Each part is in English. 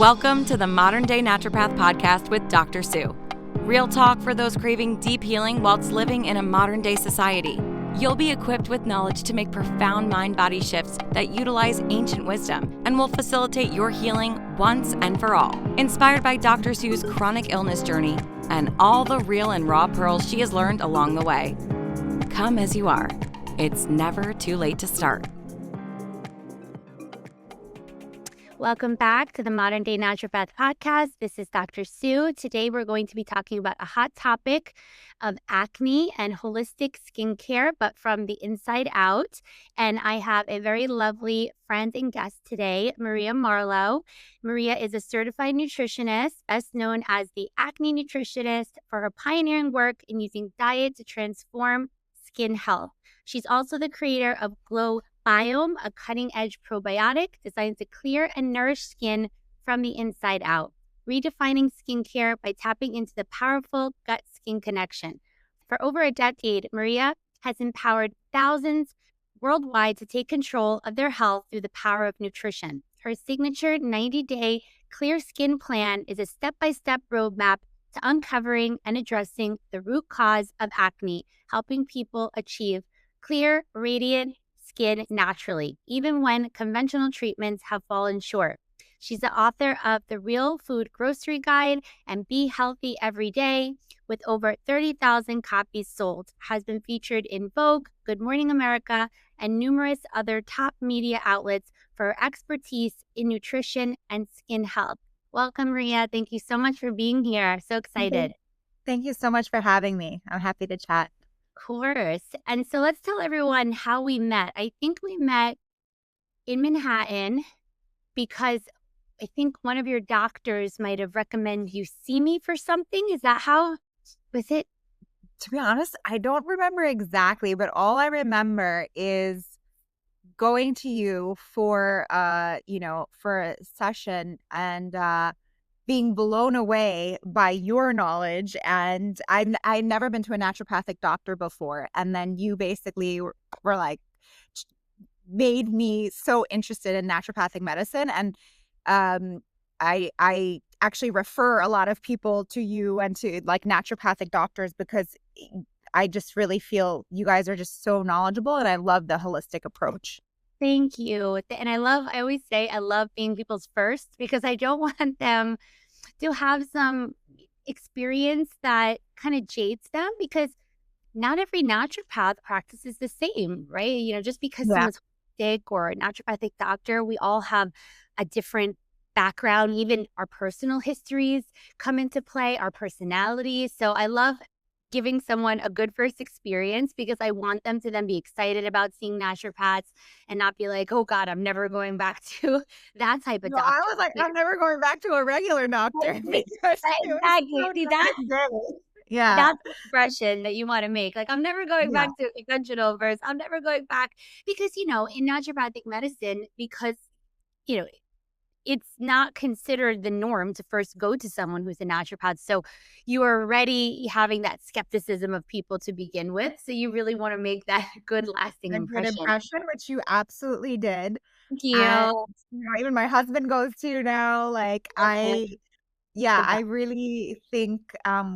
Welcome to the Modern Day Naturopath podcast with Dr. Sue. Real talk for those craving deep healing whilst living in a modern day society. You'll be equipped with knowledge to make profound mind-body shifts that utilize ancient wisdom and will facilitate your healing once and for all. Inspired by Dr. Sue's chronic illness journey and all the real and raw pearls she has learned along the way. Come as you are. It's never too late to start. Welcome back to the Modern Day Naturopath podcast. This is Dr. Sue. Today we're going to be talking about a hot topic of acne and holistic skincare, but from the inside out. And I have a very lovely friend and guest today, Maria Marlowe. Maria is a certified nutritionist, best known as the Acne Nutritionist for her pioneering work in using diet to transform skin health. She's also the creator of Biome, a cutting-edge probiotic designed to clear and nourish skin from the inside out, redefining skincare by tapping into the powerful gut-skin connection. For over a decade, Maria has empowered thousands worldwide to take control of their health through the power of nutrition. Her signature 90-day clear skin plan is a step-by-step roadmap to uncovering and addressing the root cause of acne, helping people achieve clear, radiant skin naturally, even when conventional treatments have fallen short. She's the author of The Real Food Grocery Guide and Be Healthy Every Day, with over 30,000 copies sold, has been featured in Vogue, Good Morning America, and numerous other top media outlets for her expertise in nutrition and skin health. Welcome, Maria. Thank you so much for being here. So excited. Thank you so much for having me. I'm happy to chat. Course. And so let's tell everyone how we met. I think we met in Manhattan because I think one of your doctors might have recommended you see me for something. Is that how was it? To be honest, I don't remember exactly, but all I remember is going to you for for a session and being blown away by your knowledge. And I'd never been to a naturopathic doctor before. And then you basically were like, made me so interested in naturopathic medicine. And I actually refer a lot of people to you and to like naturopathic doctors because I just really feel you guys are just so knowledgeable. And I love the holistic approach. Thank you. And I always say I love being people's first because I don't want them to have some experience that kind of jades them because not every naturopath practices the same, right? You know, just because someone's sick or a naturopathic doctor, we all have a different background. Even our personal histories come into play, our personalities. So I love giving someone a good first experience because I want them to then be excited about seeing naturopaths and not be like, oh God, I'm never going back to that type of doctor. I was like, I'm never going back to a regular doctor. Exactly. See, that's the expression that you want to make. Like, I'm never going back to conventional versus I'm never going back because, you know, in naturopathic medicine, because, you know, it's not considered the norm to first go to someone who's a naturopath. So you are already having that skepticism of people to begin with. So you really want to make that good lasting impression. Which you absolutely did. Thank you. And, even my husband goes to now. Like I really think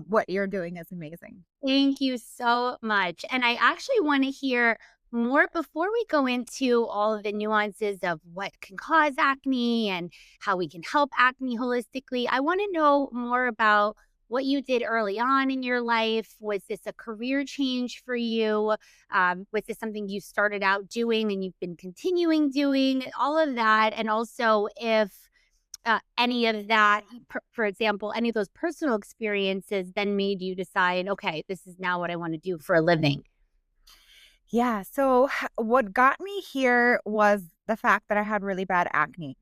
what you're doing is amazing. Thank you so much. And I actually want to hear more before we go into all of the nuances of what can cause acne and how we can help acne holistically. I want to know more about what you did early on in your life. Was this a career change for you? Was this something you started out doing and you've been continuing doing? All of that. And also if any of that, for example, any of those personal experiences then made you decide, okay, this is now what I want to do for a living. Yeah. So what got me here was the fact that I had really bad acne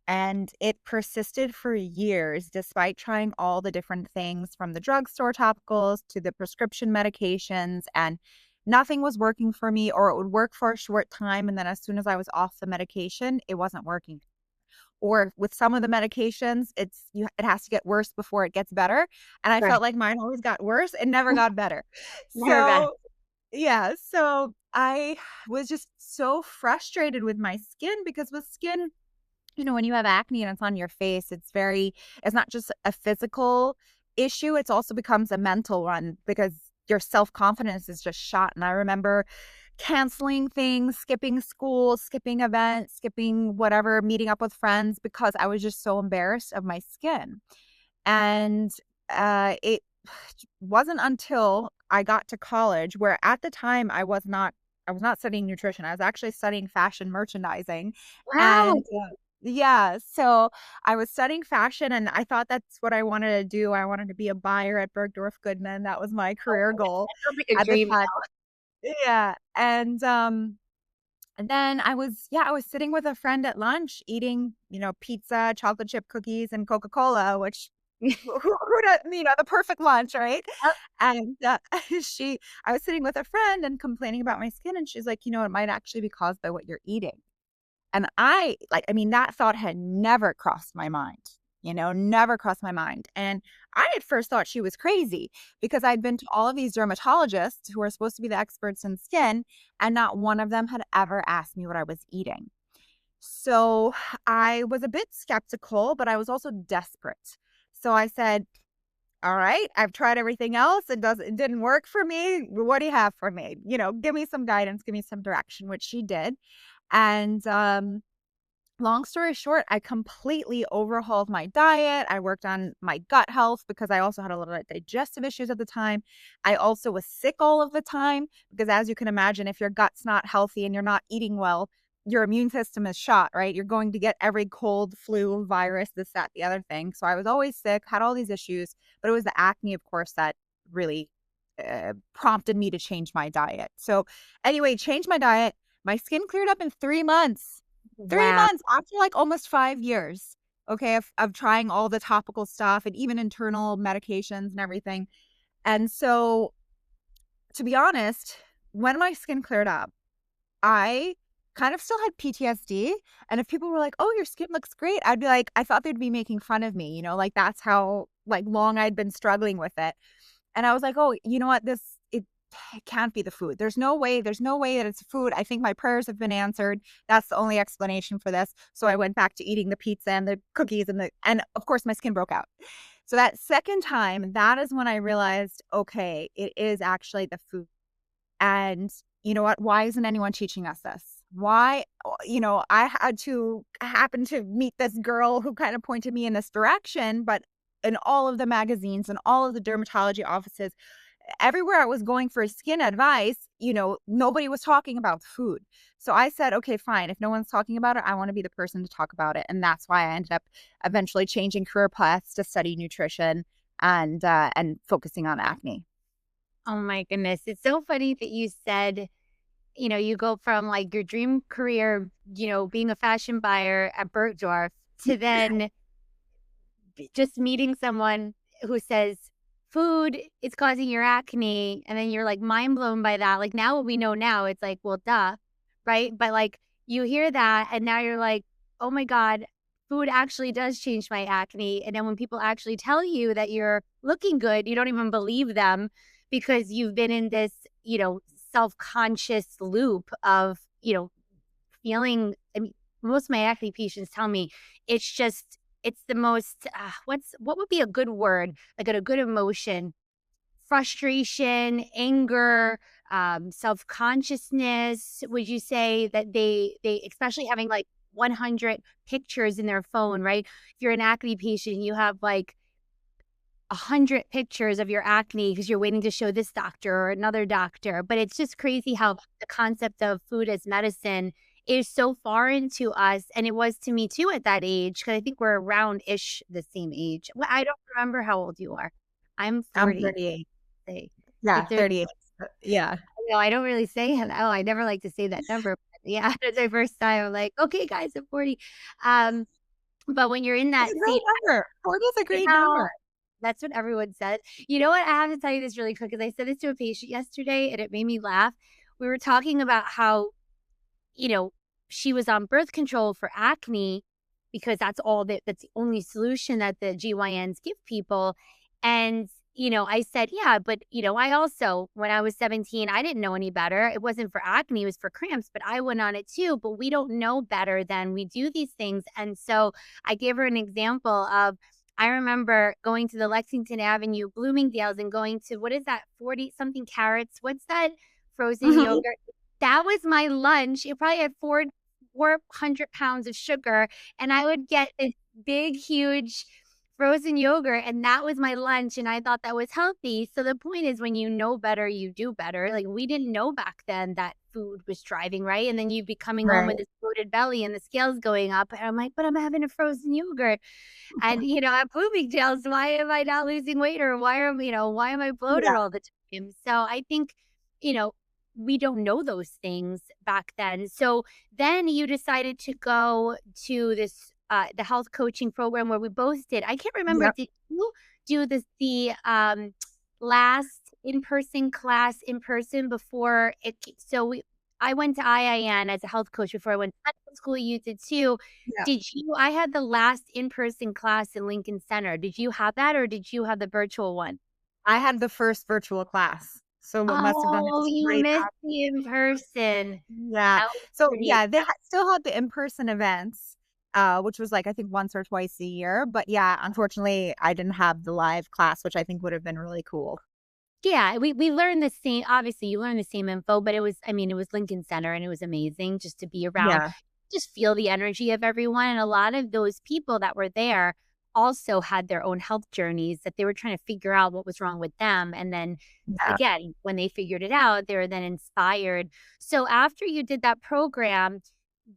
and it persisted for years despite trying all the different things from the drugstore topicals to the prescription medications, and nothing was working for me, or it would work for a short time. And then as soon as I was off the medication, it wasn't working. Or with some of the medications, it has to get worse before it gets better. And I felt like mine always got worse and never got better. So I was just so frustrated with my skin because with skin, when you have acne and it's on your face, it's not just a physical issue, it's also becomes a mental one because your self-confidence is just shot. And I remember canceling things, skipping school, skipping events, skipping whatever, meeting up with friends because I was just so embarrassed of my skin. And it wasn't until I got to college where at the time I was not studying nutrition. I was actually studying fashion merchandising. Wow. And yeah, so I was studying fashion and I thought that's what I wanted to do. I wanted to be a buyer at Bergdorf Goodman. That was my career goal That sounds like a at the dream time. now. Yeah. And then I was sitting with a friend at lunch eating, pizza, chocolate chip cookies, and Coca-Cola, which who does, the perfect lunch, right? Yep. And she, I was sitting with a friend and complaining about my skin, and she's like, it might actually be caused by what you're eating. And that thought had never crossed my mind, never crossed my mind. And I at first thought she was crazy because I'd been to all of these dermatologists who are supposed to be the experts in skin, and not one of them had ever asked me what I was eating. So I was a bit skeptical, but I was also desperate. So I said, all right, I've tried everything else. It didn't work for me. What do you have for me? Give me some guidance, give me some direction, which she did. And long story short, I completely overhauled my diet. I worked on my gut health because I also had a little bit of digestive issues at the time. I also was sick all of the time because, as you can imagine, if your gut's not healthy and you're not eating well, your immune system is shot, right? You're going to get every cold, flu, virus, this, that, the other thing. So I was always sick, had all these issues, but it was the acne, of course, that really prompted me to change my diet. So anyway, changed my diet. My skin cleared up in 3 months. 3 Wow. months after, like, almost 5 years, okay, of trying all the topical stuff and even internal medications and everything. And so, to be honest, when my skin cleared up, I kind of still had PTSD, and if people were like, "Oh, your skin looks great," I'd be like, I thought they'd be making fun of me, like, that's how, like, long I'd been struggling with it. And I was like, "Oh, you know what? It can't be the food. There's no way that it's food. I think my prayers have been answered. That's the only explanation for this." So I went back to eating the pizza and the cookies and of course my skin broke out. So that second time, that is when I realized, okay, it is actually the food. And you know what? Why isn't anyone teaching us this? Why, I had to happen to meet this girl who kind of pointed me in this direction, but in all of the magazines and all of the dermatology offices, everywhere I was going for skin advice, nobody was talking about food. So I said, okay, fine. If no one's talking about it, I want to be the person to talk about it. And that's why I ended up eventually changing career paths to study nutrition and focusing on acne. Oh my goodness. It's so funny that you said, you go from like your dream career, being a fashion buyer at Bergdorf to then just meeting someone who says food is causing your acne, and then you're like mind blown by that. Like now what we know now, it's like, well, duh, right? But like you hear that and now you're like, oh my God, food actually does change my acne. And then when people actually tell you that you're looking good, you don't even believe them because you've been in this, self-conscious loop of, feeling. I mean, most of my acne patients tell me it's just it's the most what would be a good word, like a good emotion, frustration, anger, self-consciousness. Would you say that they especially having like 100 pictures in their phone, right? If you're an acne patient, you have like 100 pictures of your acne because you're waiting to show this doctor or another doctor. But it's just crazy how the concept of food as medicine is so foreign to us. And it was to me too at that age, because I think we're around ish the same age. Well, I don't remember how old you are. I'm I'm 40. 38. Say, Yeah, if there's 38. Yeah. no, I don't really say it. Oh, I never like to say that number. But yeah, that's my first time. I'm like, okay, guys, I'm 40. Um, but when you're in It's that a state, great number. 40 is a I great know. number. That's what everyone says. You know what? I have to tell you this really quick because I said this to a patient yesterday and it made me laugh. We were talking about how, you know, she was on birth control for acne because that's the only solution that the GYNs give people. And I said, yeah, but, I also, when I was 17, I didn't know any better. It wasn't for acne, it was for cramps, but I went on it too. But we don't know better than we do these things. And so I gave her an example of, I remember going to the Lexington Avenue, Bloomingdale's, and going to, what is that, 40 something carrots? What's that frozen Mhm. yogurt? That was my lunch. It probably had 400 pounds of sugar. And I would get this big, huge frozen yogurt, and that was my lunch, and I thought that was healthy. So the point is, when you know better, you do better. Like, we didn't know back then that food was driving, right? And then you'd be coming home Right. with this bloated belly and the scales going up, and I'm like, "But I'm having a frozen yogurt." And, at Bloomingdale's, why am I not losing weight, or why am I bloated Yeah. all the time? So I think, you know, we don't know those things back then. So then you decided to go to this the health coaching program where we both did. I can't remember, Yep. did you do the last in-person class in person before I went to IIN as a health coach before I went to medical school. You did too. Yeah. I had the last in-person class in Lincoln Center. Did you have that, or did you have the virtual one? I had the first virtual class, so what must have done it Oh, you straight missed after. the in-person. Yeah. That was So, pretty yeah, they still had the in-person events, which was, like, I think once or twice a year, but, yeah, unfortunately, I didn't have the live class, which I think would have been really cool. Yeah, we learned the same, obviously, you learn the same info, but it was Lincoln Center, and it was amazing just to be around, Yeah. just feel the energy of everyone, and a lot of those people that were there also had their own health journeys that they were trying to figure out what was wrong with them, and then, Yeah. again, when they figured it out, they were then inspired. So after you did that program,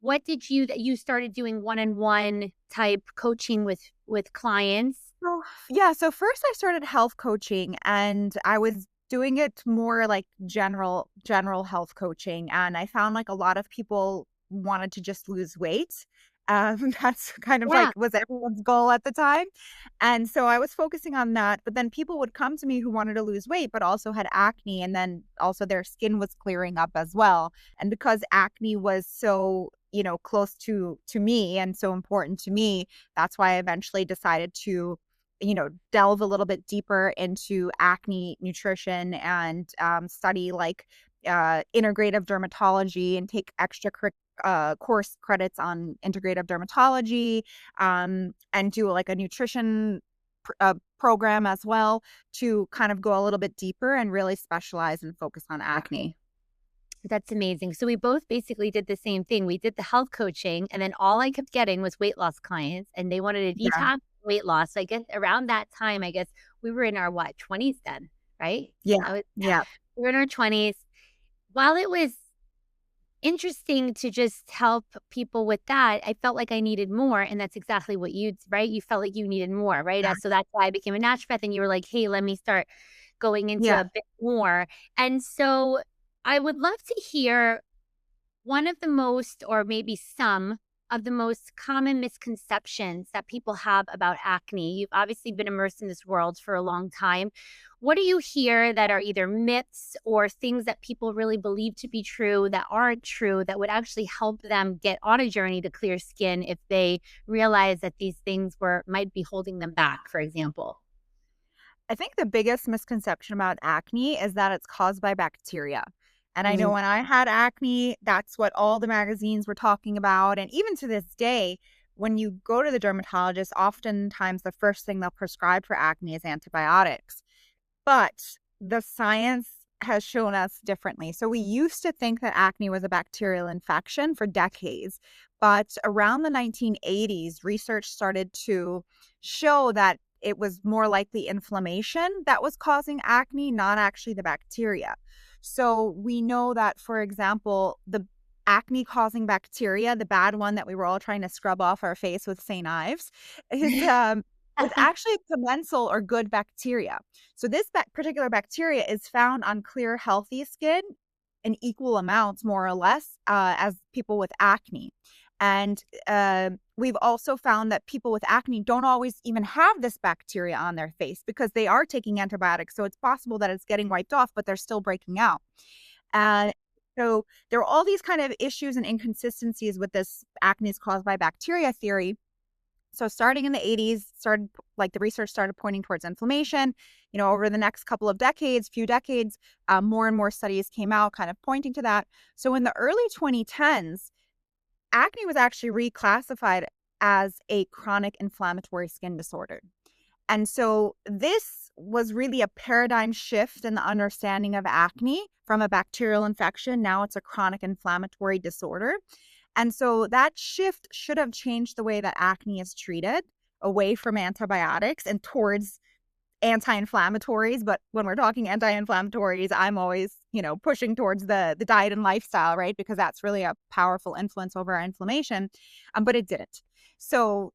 what did you started doing one-on-one type coaching with clients? So, yeah, so first I started health coaching, and I was doing it more like general health coaching, and I found like a lot of people wanted to just lose weight. That's kind of Yeah. like was everyone's goal at the time. And so I was focusing on that, but then people would come to me who wanted to lose weight but also had acne, and then also their skin was clearing up as well. And because acne was so, close to me and so important to me, that's why I eventually decided to delve a little bit deeper into acne nutrition and study like integrative dermatology and take extra course credits on integrative dermatology, and do like a nutrition program as well to kind of go a little bit deeper and really specialize and focus on acne. That's amazing. So we both basically did the same thing. We did the health coaching, and then all I kept getting was weight loss clients, and they wanted a Yeah. detox weight loss. So I guess around that time, I guess we were in our what, 20s then, right? Yeah. I was, yeah, Yeah. we were in our 20s. While it was interesting to just help people with that, I felt like I needed more. And that's exactly what right? You felt like you needed more, right? So that's why I became a naturopath. And you were like, hey, let me start going into Yeah. a bit more. And so I would love to hear one of the most, or maybe some of the most common misconceptions that people have about acne. You've obviously been immersed in this world for a long time. What do you hear that are either myths or things that people really believe to be true that aren't true, that would actually help them get on a journey to clear skin if they realize that these things might be holding them back, for example? I think the biggest misconception about acne is that it's caused by bacteria. And I know Mm. when I had acne, that's what all the magazines were talking about. And even to this day, when you go to the dermatologist, oftentimes the first thing they'll prescribe for acne is antibiotics. But the science has shown us differently. So we used to think that acne was a bacterial infection for decades. But around the 1980s, research started to show that it was more likely inflammation that was causing acne, not actually the bacteria. So we know that, for example, the acne causing bacteria, the bad one that we were all trying to scrub off our face with St. Ives, is is actually commensal or good bacteria. So this particular bacteria is found on clear, healthy skin in equal amounts, more or less, as people with acne. And we've also found that people with acne don't always even have this bacteria on their face because they are taking antibiotics. So it's possible that it's getting wiped off, but they're still breaking out. And so there are all these kind of issues and inconsistencies with this acne is caused by bacteria theory. So starting in the 80s, the research started pointing towards inflammation. Over the next few decades, more and more studies came out kind of pointing to that. So in the early 2010s, acne was actually reclassified as a chronic inflammatory skin disorder. And so this was really a paradigm shift in the understanding of acne from a bacterial infection. Now it's a chronic inflammatory disorder. And so that shift should have changed the way that acne is treated, away from antibiotics and towards anti-inflammatories. But when we're talking anti-inflammatories, I'm always, pushing towards the diet and lifestyle, right? Because that's really a powerful influence over our inflammation. But it didn't. So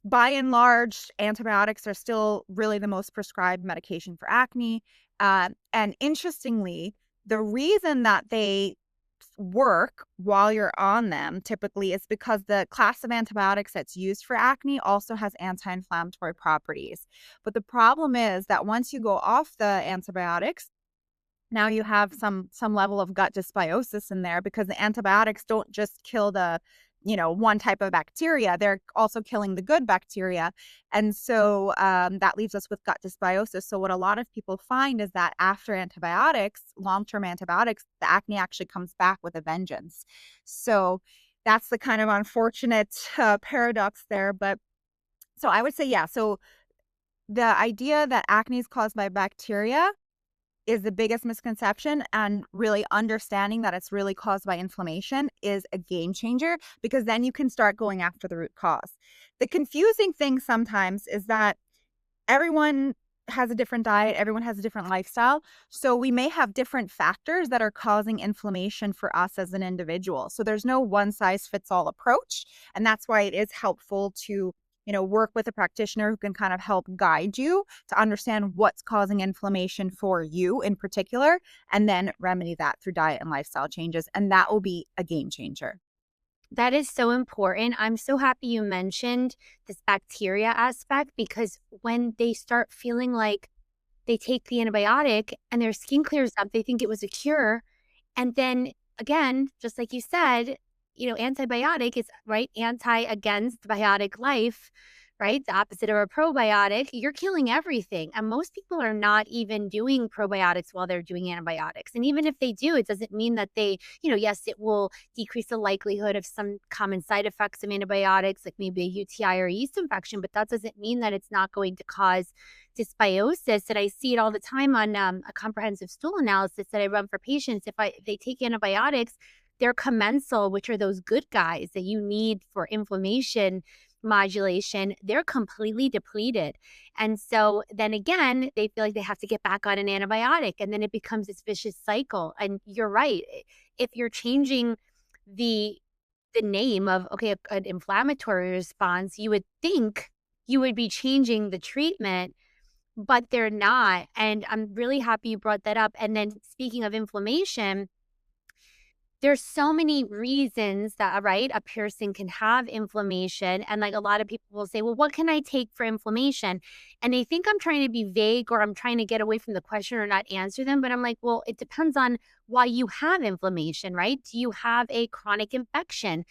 by and large, antibiotics are still really the most prescribed medication for acne. And interestingly, the reason that they work while you're on them typically is because the class of antibiotics that's used for acne also has anti-inflammatory properties. But the problem is that once you go off the antibiotics, now you have some level of gut dysbiosis in there, because the antibiotics don't just kill the one type of bacteria, they're also killing the good bacteria. And so that leaves us with gut dysbiosis. So what a lot of people find is that after antibiotics, long-term antibiotics, the acne actually comes back with a vengeance. So that's the kind of unfortunate paradox there. But so I would say, yeah, so the idea that acne is caused by bacteria is the biggest misconception, and really understanding that it's really caused by inflammation is a game changer, because then you can start going after the root cause. The confusing thing sometimes is that everyone has a different diet, everyone has a different lifestyle. So we may have different factors that are causing inflammation for us as an individual. So there's no one size fits all approach. And that's why it is helpful to work with a practitioner who can kind of help guide you to understand what's causing inflammation for you in particular, and then remedy that through diet and lifestyle changes. And that will be a game changer. That is so important. I'm so happy you mentioned this bacteria aspect, because when they start feeling like they take the antibiotic and their skin clears up, they think it was a cure. And then again, just like you said, antibiotic is right, anti against biotic life, right? The opposite of a probiotic. You're killing everything. And most people are not even doing probiotics while they're doing antibiotics. And even if they do, it doesn't mean that they, yes, it will decrease the likelihood of some common side effects of antibiotics, like maybe a UTI or a yeast infection, but that doesn't mean that it's not going to cause dysbiosis. And I see it all the time on a comprehensive stool analysis that I run for patients. If they take antibiotics, their commensal, which are those good guys that you need for inflammation modulation, they're completely depleted. And so then again, they feel like they have to get back on an antibiotic, and then it becomes this vicious cycle. And you're right. If you're changing the name of, okay, an inflammatory response, you would think you would be changing the treatment, but they're not. And I'm really happy you brought that up. And then speaking of inflammation, there's so many reasons that, right, a person can have inflammation. And like a lot of people will say, well, what can I take for inflammation? And they think I'm trying to be vague, or I'm trying to get away from the question or not answer them. But I'm like, well, it depends on why you have inflammation, right? Do you have a chronic infection?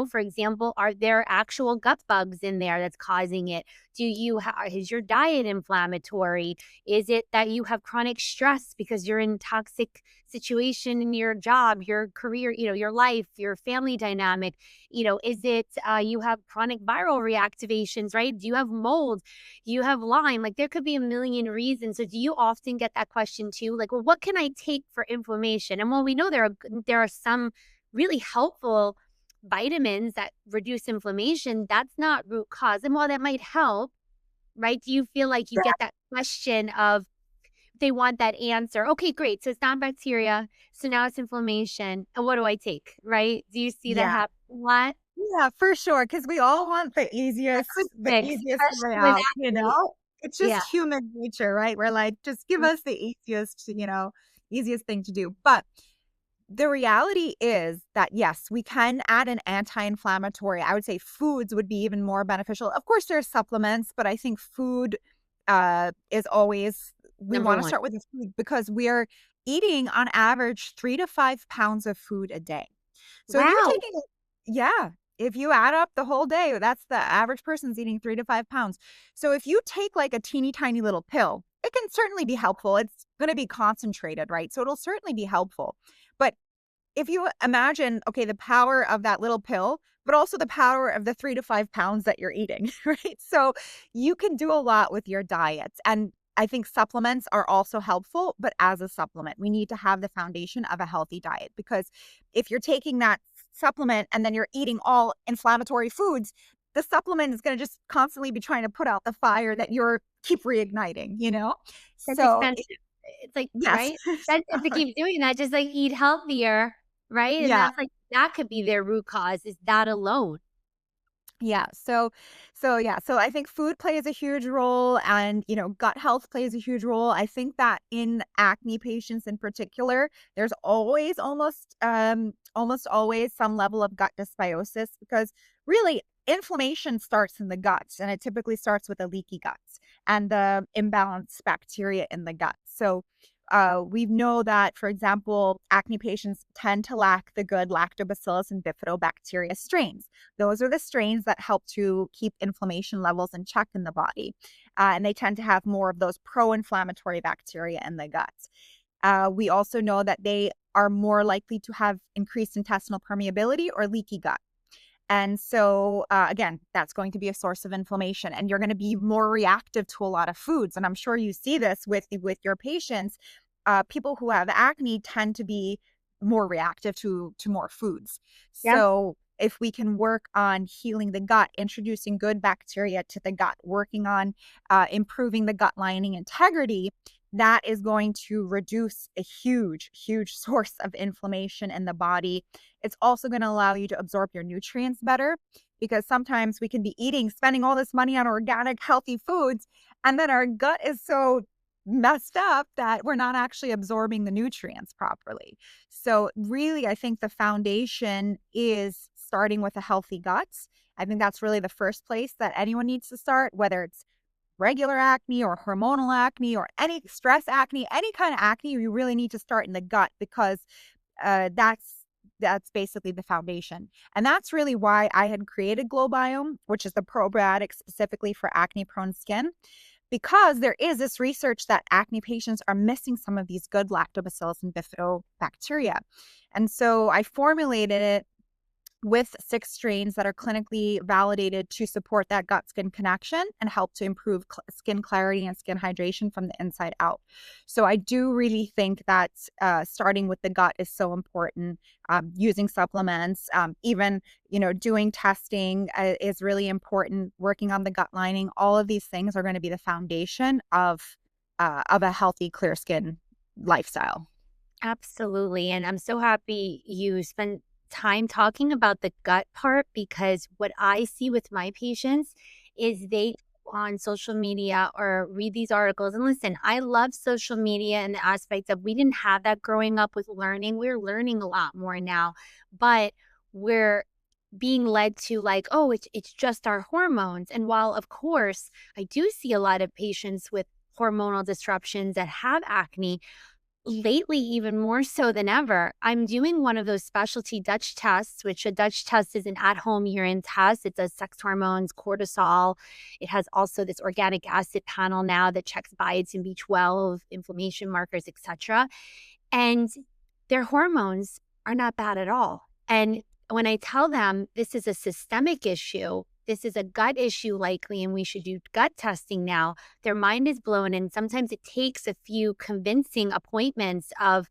For example, are there actual gut bugs in there that's causing it? Is your diet inflammatory? Is it that you have chronic stress because you're in toxic situation in your job, your career, your life, your family dynamic? Is it you have chronic viral reactivations, right? Do you have mold? Do you have Lyme? Like, there could be a million reasons. So do you often get that question too? Like, well, what can I take for inflammation? And while we know there are some really helpful vitamins that reduce inflammation, that's not root cause. And while that might help, right? Do you feel like you get that question of, they want that answer? Okay, great. So it's not bacteria. So now it's inflammation. And what do I take? Right? Do you see that Yeah. happen a lot? Yeah, for sure. Because we all want the easiest way Especially with out, acne. It's Yeah. just human nature, right? We're like, just give us the easiest thing to do. But the reality is that, yes, we can add an anti-inflammatory. I would say foods would be even more beneficial. Of course, there's supplements, but I think food is always, we Number want to one. start with the food, because we're eating on average 3 to 5 pounds of food a day. So if you're Wow. taking, yeah. if you add up the whole day, that's the average person's eating 3 to 5 pounds. So if you take like a teeny tiny little pill, it can certainly be helpful. It's going to be concentrated, right? So it'll certainly be helpful. But if you imagine, okay, the power of that little pill, but also the power of the 3 to 5 pounds that you're eating, right? So you can do a lot with your diets. And I think supplements are also helpful, but as a supplement, we need to have the foundation of a healthy diet, because if you're taking that supplement and then you're eating all inflammatory foods, the supplement is going to just constantly be trying to put out the fire that you're keep reigniting, you know? That's So expensive. It's like, yes. right? Expensive to keep doing that, just like eat healthier, right? And Yeah. that's like that could be their root cause is that alone. Yeah. So I think food plays a huge role, and gut health plays a huge role. I think that in acne patients in particular, there's almost always some level of gut dysbiosis, because really inflammation starts in the guts, and it typically starts with a leaky guts and the imbalanced bacteria in the gut. So we know that, for example, acne patients tend to lack the good lactobacillus and bifidobacteria strains. Those are the strains that help to keep inflammation levels in check in the body. And they tend to have more of those pro-inflammatory bacteria in the gut. We also know that they are more likely to have increased intestinal permeability or leaky gut. And so, again, that's going to be a source of inflammation, and you're going to be more reactive to a lot of foods. And I'm sure you see this with your patients. People who have acne tend to be more reactive to more foods. Yeah. So if we can work on healing the gut, introducing good bacteria to the gut, working on improving the gut lining integrity, that is going to reduce a huge, huge source of inflammation in the body. It's also going to allow you to absorb your nutrients better, because sometimes we can be spending all this money on organic, healthy foods, and then our gut is so messed up that we're not actually absorbing the nutrients properly. So really, I think the foundation is starting with a healthy gut. I think that's really the first place that anyone needs to start, whether it's regular acne or hormonal acne or any stress acne, any kind of acne. You really need to start in the gut, because that's basically the foundation. And that's really why I had created Glow Biome, which is the probiotic specifically for acne prone skin, because there is this research that acne patients are missing some of these good lactobacillus and bifidobacteria. And so I formulated it with 6 strains that are clinically validated to support that gut-skin connection and help to improve skin clarity and skin hydration from the inside out. So I do really think that starting with the gut is so important. Using supplements, even doing testing is really important. Working on the gut lining, all of these things are going to be the foundation of a healthy, clear skin lifestyle. Absolutely. And I'm so happy you spent time talking about the gut part, because what I see with my patients is they on social media or read these articles. And listen, I love social media and the aspects of we didn't have that growing up with learning. We're learning a lot more now, but we're being led to like, oh, it's just our hormones. And while of course I do see a lot of patients with hormonal disruptions that have acne, lately, even more so than ever, I'm doing one of those specialty Dutch tests, which a Dutch test is an at-home urine test. It does sex hormones, cortisol. It has also this organic acid panel now that checks biotin, B12, inflammation markers, etc. And their hormones are not bad at all. And when I tell them this is a systemic issue, this is a gut issue likely, and we should do gut testing now, their mind is blown. And sometimes it takes a few convincing appointments of,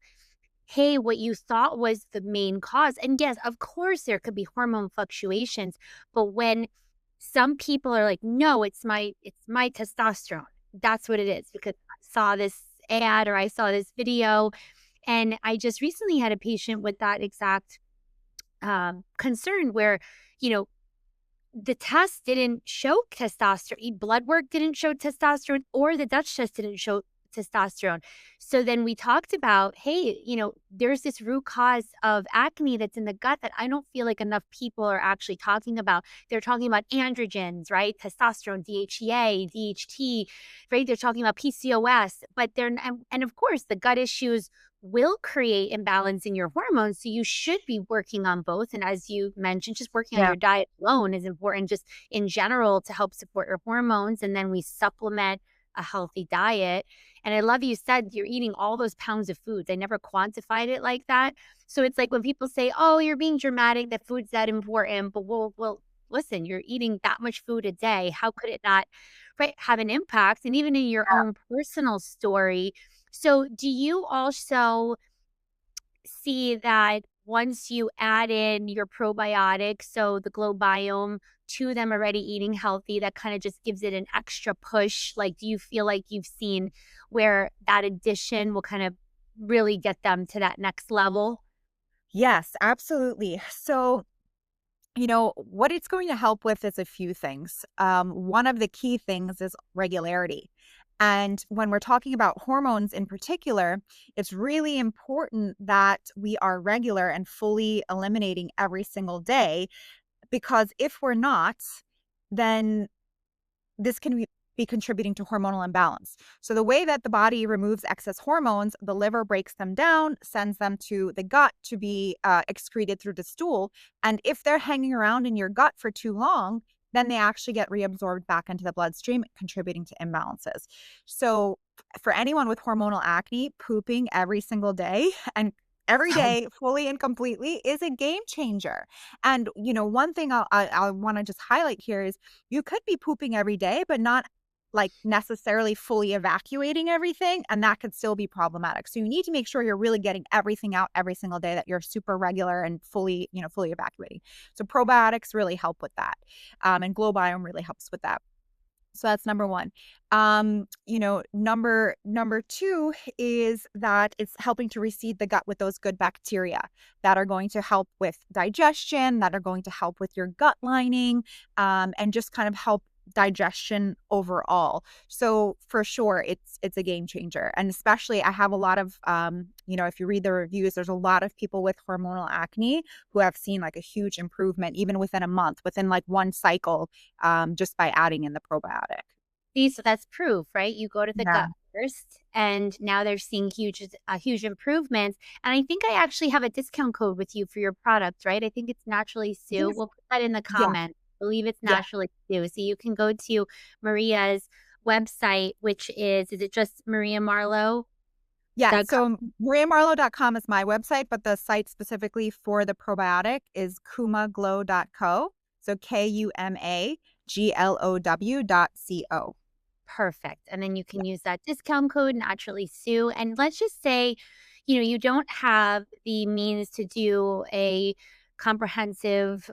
hey, what you thought was the main cause. And yes, of course, there could be hormone fluctuations. But when some people are like, no, it's my testosterone. That's what it is, because I saw this ad or I saw this video. And I just recently had a patient with that exact concern where, you know, the test didn't show testosterone, blood work didn't show testosterone, or the Dutch test didn't show testosterone. So then we talked about, hey, there's this root cause of acne that's in the gut that I don't feel like enough people are actually talking about. They're talking about androgens, right? Testosterone, DHEA, DHT, right? They're talking about PCOS, but and of course the gut issues will create imbalance in your hormones. So you should be working on both. And as you mentioned, just working on Yeah. your diet alone is important just in general to help support your hormones. And then we supplement a healthy diet. And I love you said you're eating all those pounds of foods. I never quantified it like that. So it's like when people say, oh, you're being dramatic, that food's that important, but well, listen, you're eating that much food a day. How could it not, right, have an impact? And even in your own personal story. So do you also see that once you add in your probiotics, so the Glow Biome, to them already eating healthy, that kind of just gives it an extra push? Like, do you feel like you've seen where that addition will kind of really get them to that next level? Yes, absolutely. So, what it's going to help with is a few things. One of the key things is regularity. And when we're talking about hormones in particular, it's really important that we are regular and fully eliminating every single day, because if we're not, then this can be contributing to hormonal imbalance. So the way that the body removes excess hormones, the liver breaks them down, sends them to the gut to be excreted through the stool. And if they're hanging around in your gut for too long, then they actually get reabsorbed back into the bloodstream, contributing to imbalances. So for anyone with hormonal acne, pooping every single day and every day fully and completely is a game changer. And one thing I want to just highlight here is you could be pooping every day, but not like necessarily fully evacuating everything, and that could still be problematic. So you need to make sure you're really getting everything out every single day, that you're super regular and fully evacuating. So probiotics really help with that. And Glow Biome really helps with that. So that's number one. Number two is that it's helping to reseed the gut with those good bacteria that are going to help with digestion, that are going to help with your gut lining, and just kind of help digestion overall. So for sure, it's a game changer. And especially, I have a lot of if you read the reviews, there's a lot of people with hormonal acne who have seen like a huge improvement even within a month, within like one cycle, just by adding in the probiotic. See, so that's proof, right? You go to the Yeah. gut first, and now they're seeing huge improvements. And I think I actually have a discount code with you for your product, right? I think it's Naturally Sue. Yes. We'll put that in the Yeah. comments. I believe it's Yeah. Naturally Sue. So you can go to Maria's website, which is it just mariamarlowe.com? Yeah. So mariamarlowe.com is my website, but the site specifically for the probiotic is kumaglow.co. So KUMAGLOW.co. Perfect. And then you can use that discount code, Naturally Sue. And let's just say, you don't have the means to do a comprehensive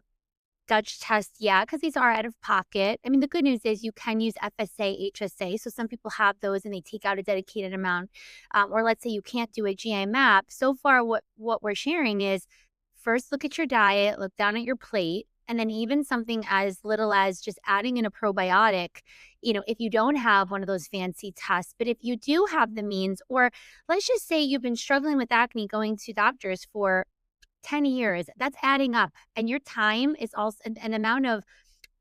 Dutch test yet because these are out of pocket. I mean, the good news is you can use FSA, HSA. So some people have those and they take out a dedicated amount. Or let's say you can't do a GI map. So far, what we're sharing is first look at your diet, look down at your plate, and then even something as little as just adding in a probiotic, if you don't have one of those fancy tests, but if you do have the means, or let's just say you've been struggling with acne going to doctors for 10 years, that's adding up. And your time is also an amount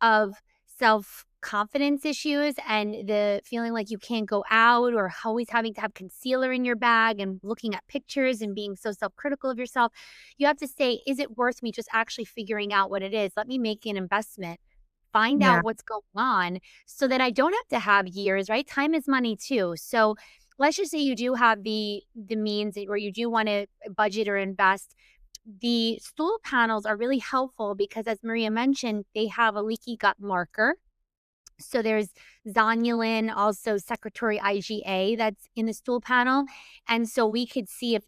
of self-confidence issues and the feeling like you can't go out or always having to have concealer in your bag and looking at pictures and being so self-critical of yourself. You have to say, is it worth me just actually figuring out what it is? Let me make an investment, find Yeah. out what's going on so that I don't have to have years, right? Time is money too. So let's just say you do have the means or you do want to budget or invest. The stool panels are really helpful because, as Maria mentioned, they have a leaky gut marker. So there's zonulin, also secretory IgA that's in the stool panel. And so we could see if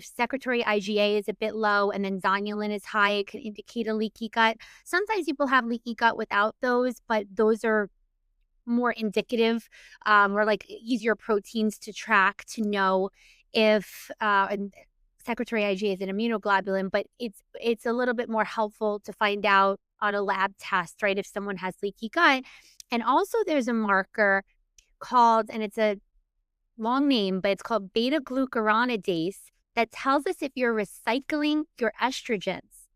secretory IgA is a bit low and then zonulin is high, it could indicate a leaky gut. Sometimes people have leaky gut without those, but those are more indicative, or like easier proteins to track to know if and secretory IgA is an immunoglobulin, but it's a little bit more helpful to find out on a lab test, right? If someone has leaky gut. And also there's a marker called, and it's a long name, but it's called beta glucuronidase that tells us if you're recycling your estrogens.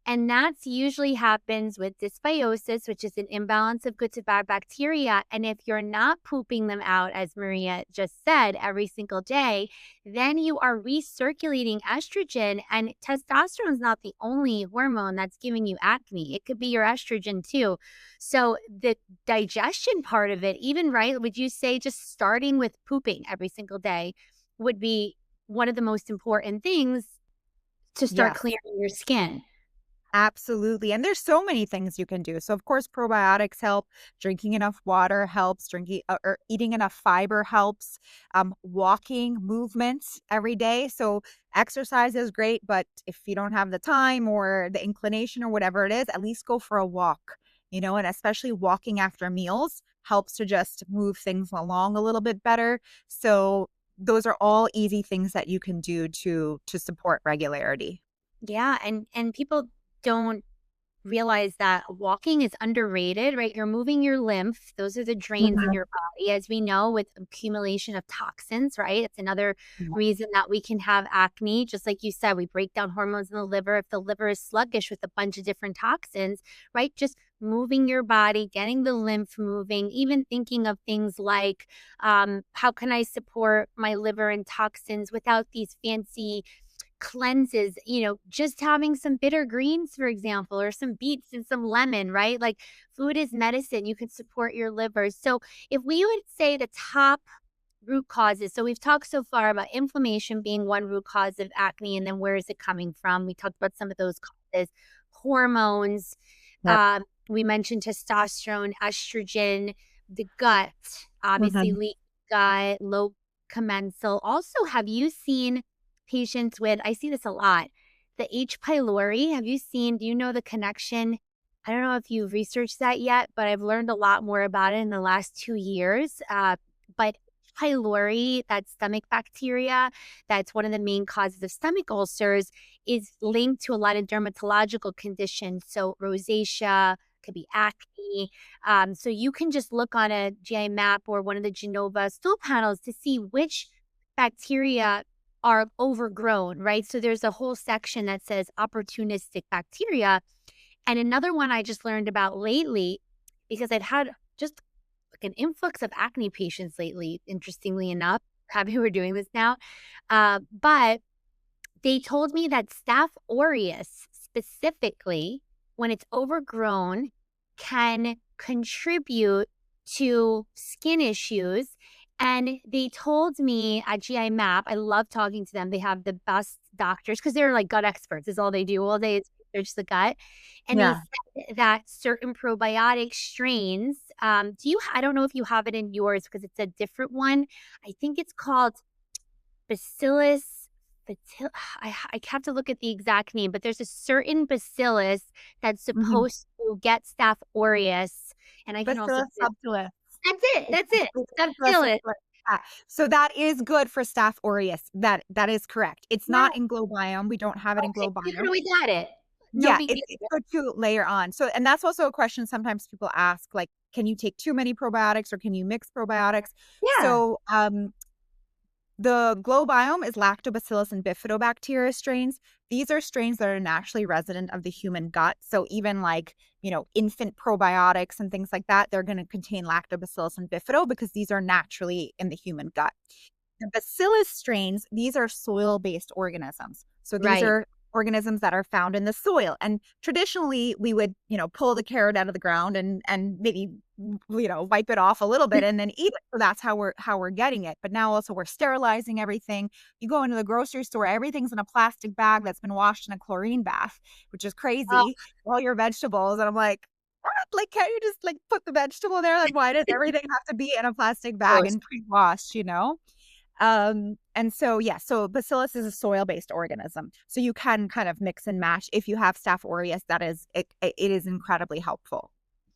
And that's usually happens with dysbiosis, which is an imbalance of good to bad bacteria. And if you're not pooping them out, as Maria just said, every single day, then you are recirculating estrogen. And testosterone is not the only hormone that's giving you acne. It could be your estrogen too. So the digestion part of it, even right, would you say just starting with pooping every single day would be one of the most important things to start Yes. clearing your skin? Absolutely. And there's so many things you can do. So of course probiotics help, drinking enough water helps, drinking or eating enough fiber helps, walking, movement every day. So exercise is great, but if you don't have the time or the inclination or whatever it is, at least go for a walk, and especially walking after meals helps to just move things along a little bit better. So those are all easy things that you can do to support regularity. Yeah, and people don't realize that walking is underrated, right? You're moving your lymph. Those are the drains in Mhm. your body, as we know, with accumulation of toxins, right? It's another reason that we can have acne. Just like you said, we break down hormones in the liver. If the liver is sluggish with a bunch of different toxins, right? Just moving your body, getting the lymph moving, even thinking of things like how can I support my liver and toxins without these fancy cleanses, just having some bitter greens, for example, or some beets and some lemon, right? Like food is medicine. You can support your liver. So if we would say the top root causes, so we've talked so far about inflammation being one root cause of acne, and then where is it coming from? We talked about some of those causes, hormones. Yep. We mentioned testosterone, estrogen, the gut, obviously Mhm. leaky gut, low commensal. Also, have you seen patients with, I see this a lot, the H. pylori? Do you know the connection? I don't know if you've researched that yet, but I've learned a lot more about it in the last 2 years. But pylori, that stomach bacteria, that's one of the main causes of stomach ulcers, is linked to a lot of dermatological conditions. So rosacea, could be acne. So you can just look on a GI map or one of the Genova stool panels to see which bacteria are overgrown, right? So there's a whole section that says opportunistic bacteria. And another one I just learned about lately, because I've had just like an influx of acne patients lately, interestingly enough, who are doing this now. But they told me that Staph aureus specifically, when it's overgrown, can contribute to skin issues. And they told me at GI Map, I love talking to them. They have the best doctors because they're like gut experts, is all they do all day is research the gut. And they Yeah. said that certain probiotic strains, I don't know if you have it in yours because it's a different one. I think it's called Bacillus I have to look at the exact name, but there's a certain bacillus that's Mhm. supposed to get Staph aureus, and I can also Bacillus subtilis. that's it, It's Bacillus Bacillus. subtilis. Yeah. So that is good for Staph aureus. That is correct. It's Yeah, not in Glow Biome. We don't have it in okay, Glow Biome. we we got it. No Yeah, big it's deal. it's good to layer on. So and that's also a question sometimes people ask, like, can you take too many probiotics or can you mix probiotics? Yeah. So, the Glow Biome is Lactobacillus and Bifidobacteria strains. These are strains that are naturally resident of the human gut. So even like, infant probiotics and things like that, they're going to contain Lactobacillus and Bifido because these are naturally in the human gut. The bacillus strains, these are soil-based organisms. So these Right. are organisms that are found in the soil. And traditionally, we would, pull the carrot out of the ground and maybe, wipe it off a little bit and then eat it. So that's how we're getting it. But now also we're sterilizing everything. You go into the grocery store, everything's in a plastic bag that's been washed in a chlorine bath, which is Oh, crazy. All your vegetables. And I'm like, what? Like, can't you just like put the vegetable there? Like, why does everything have to be in a plastic bag gross. and pre-washed? And so, yeah, so bacillus is a soil-based organism. So you can kind of mix and match. If you have Staph aureus, it is incredibly helpful.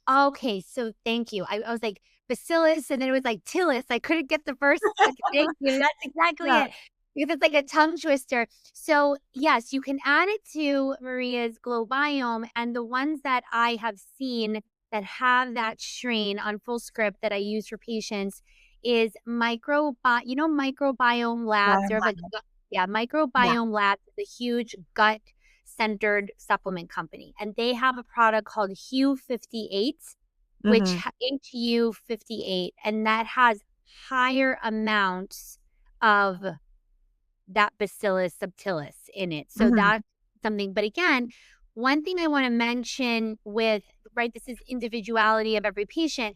Okay, so thank you. I was like bacillus, and then it was like Tillis. I couldn't get the first. Like, thank you. That's exactly Yeah. it. Because it's like a tongue twister. So yes, you can add it to Maria's Glow Biome, and the ones that I have seen that have that strain on full script that I use for patients is Microbiome Labs. Yeah. They're like, yeah, Yeah. Microbiome Labs is a huge gut centered supplement company, and they have a product called HU58, which Hmm. HU58, and that has higher amounts of that Bacillus subtilis in it. So Hmm. that's something. But again, one thing I want to mention with, right, this is individuality of every patient.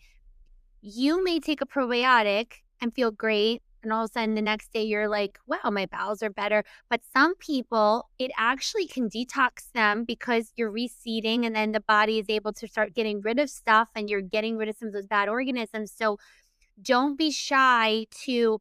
You may take a probiotic and feel great. And all of a sudden the next day you're like, wow, my bowels are better. But some people, it actually can detox them because you're reseeding and then the body is able to start getting rid of stuff and you're getting rid of some of those bad organisms. So don't be shy to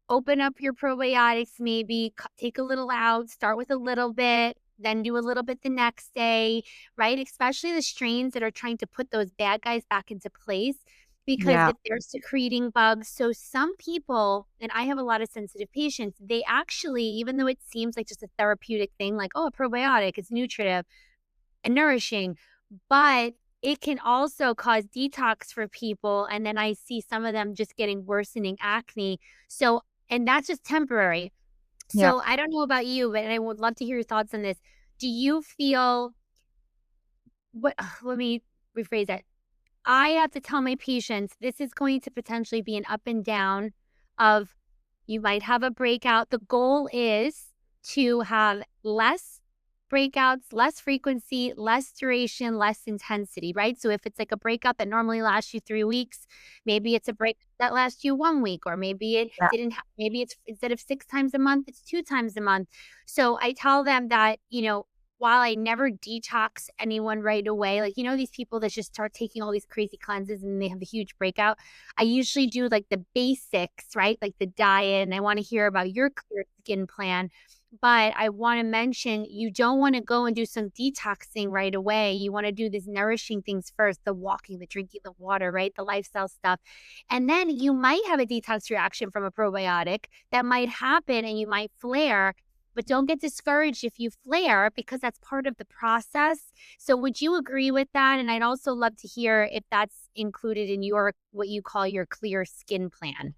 open up your probiotics, maybe take a little out, start with a little bit, then do a little bit the next day, right? Especially the strains that are trying to put those bad guys back into place because Yeah. if they're secreting bugs. So some people, and I have a lot of sensitive patients, they actually, even though it seems like just a therapeutic thing, like, oh, a probiotic, it's nutritive and nourishing, but it can also cause detox for people. And then I see some of them just getting worsening acne. So, and that's just temporary. Yeah. So I don't know about you, but I would love to hear your thoughts on this. Do you feel what, let me rephrase that. I have to tell my patients this is going to potentially be an up and down of you might have a breakout. The goal is to have less breakouts, less frequency, less duration, less intensity, right? So if it's like a breakout that normally lasts you 3 weeks, maybe it's a break that lasts you 1 week, or maybe it Yeah. didn't, maybe it's instead of 6 times a month, it's 2 times a month. So I tell them that, while I never detox anyone right away, like, these people that just start taking all these crazy cleanses and they have a huge breakout, I usually do like the basics, right? Like the diet. And I want to hear about your clear skin plan. But I want to mention you don't want to go and do some detoxing right away. You want to do these nourishing things first, the walking, the drinking, the water, right? The lifestyle stuff. And then you might have a detox reaction from a probiotic that might happen and you might flare. But don't get discouraged if you flare because that's part of the process. So would you agree with that? And I'd also love to hear if that's included in your what you call your clear skin plan.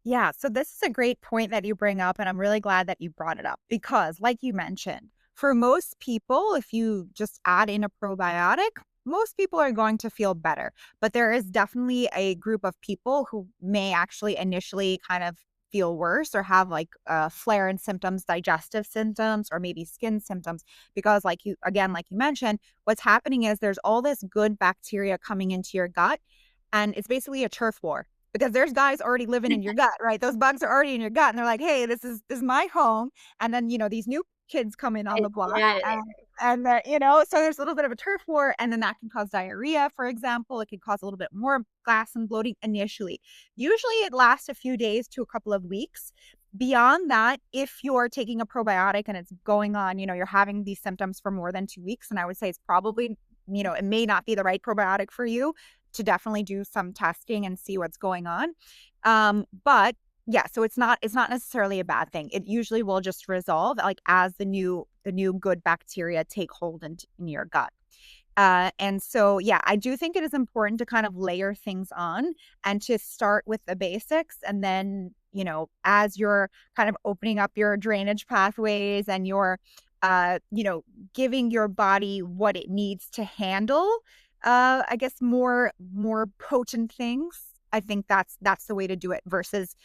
Yeah, so this is a great point that you bring up, and I'm really glad that you brought it up because, like you mentioned, for most people, if you just add in a probiotic, most people are going to feel better. But there is definitely a group of people who may actually initially kind of feel worse or have like flare in symptoms, digestive symptoms, or maybe skin symptoms. Because, like you, again, like you mentioned, what's happening is there's all this good bacteria coming into your gut, and it's basically a turf war because there's guys already living in your gut, right? Those bugs are already in your gut, and they're like, "Hey, this is my home." And then these new kids come in on the block, Yeah. and so there's a little bit of a turf war, and then that can cause diarrhea, for example. It can cause a little bit more gas and bloating initially. Usually, it lasts a few days to a couple of weeks. Beyond that, if you're taking a probiotic and it's going on, you're having these symptoms for more than 2 weeks, and I would say it's probably, it may not be the right probiotic for you to definitely do some testing and see what's going on. But yeah, so it's not necessarily a bad thing. It usually will just resolve like as the new good bacteria take hold in your gut. And so, yeah, I do think it is important to kind of layer things on and to start with the basics. And then, as you're kind of opening up your drainage pathways and you're, giving your body what it needs to handle, I guess more potent things. I think that's the way to do it versus,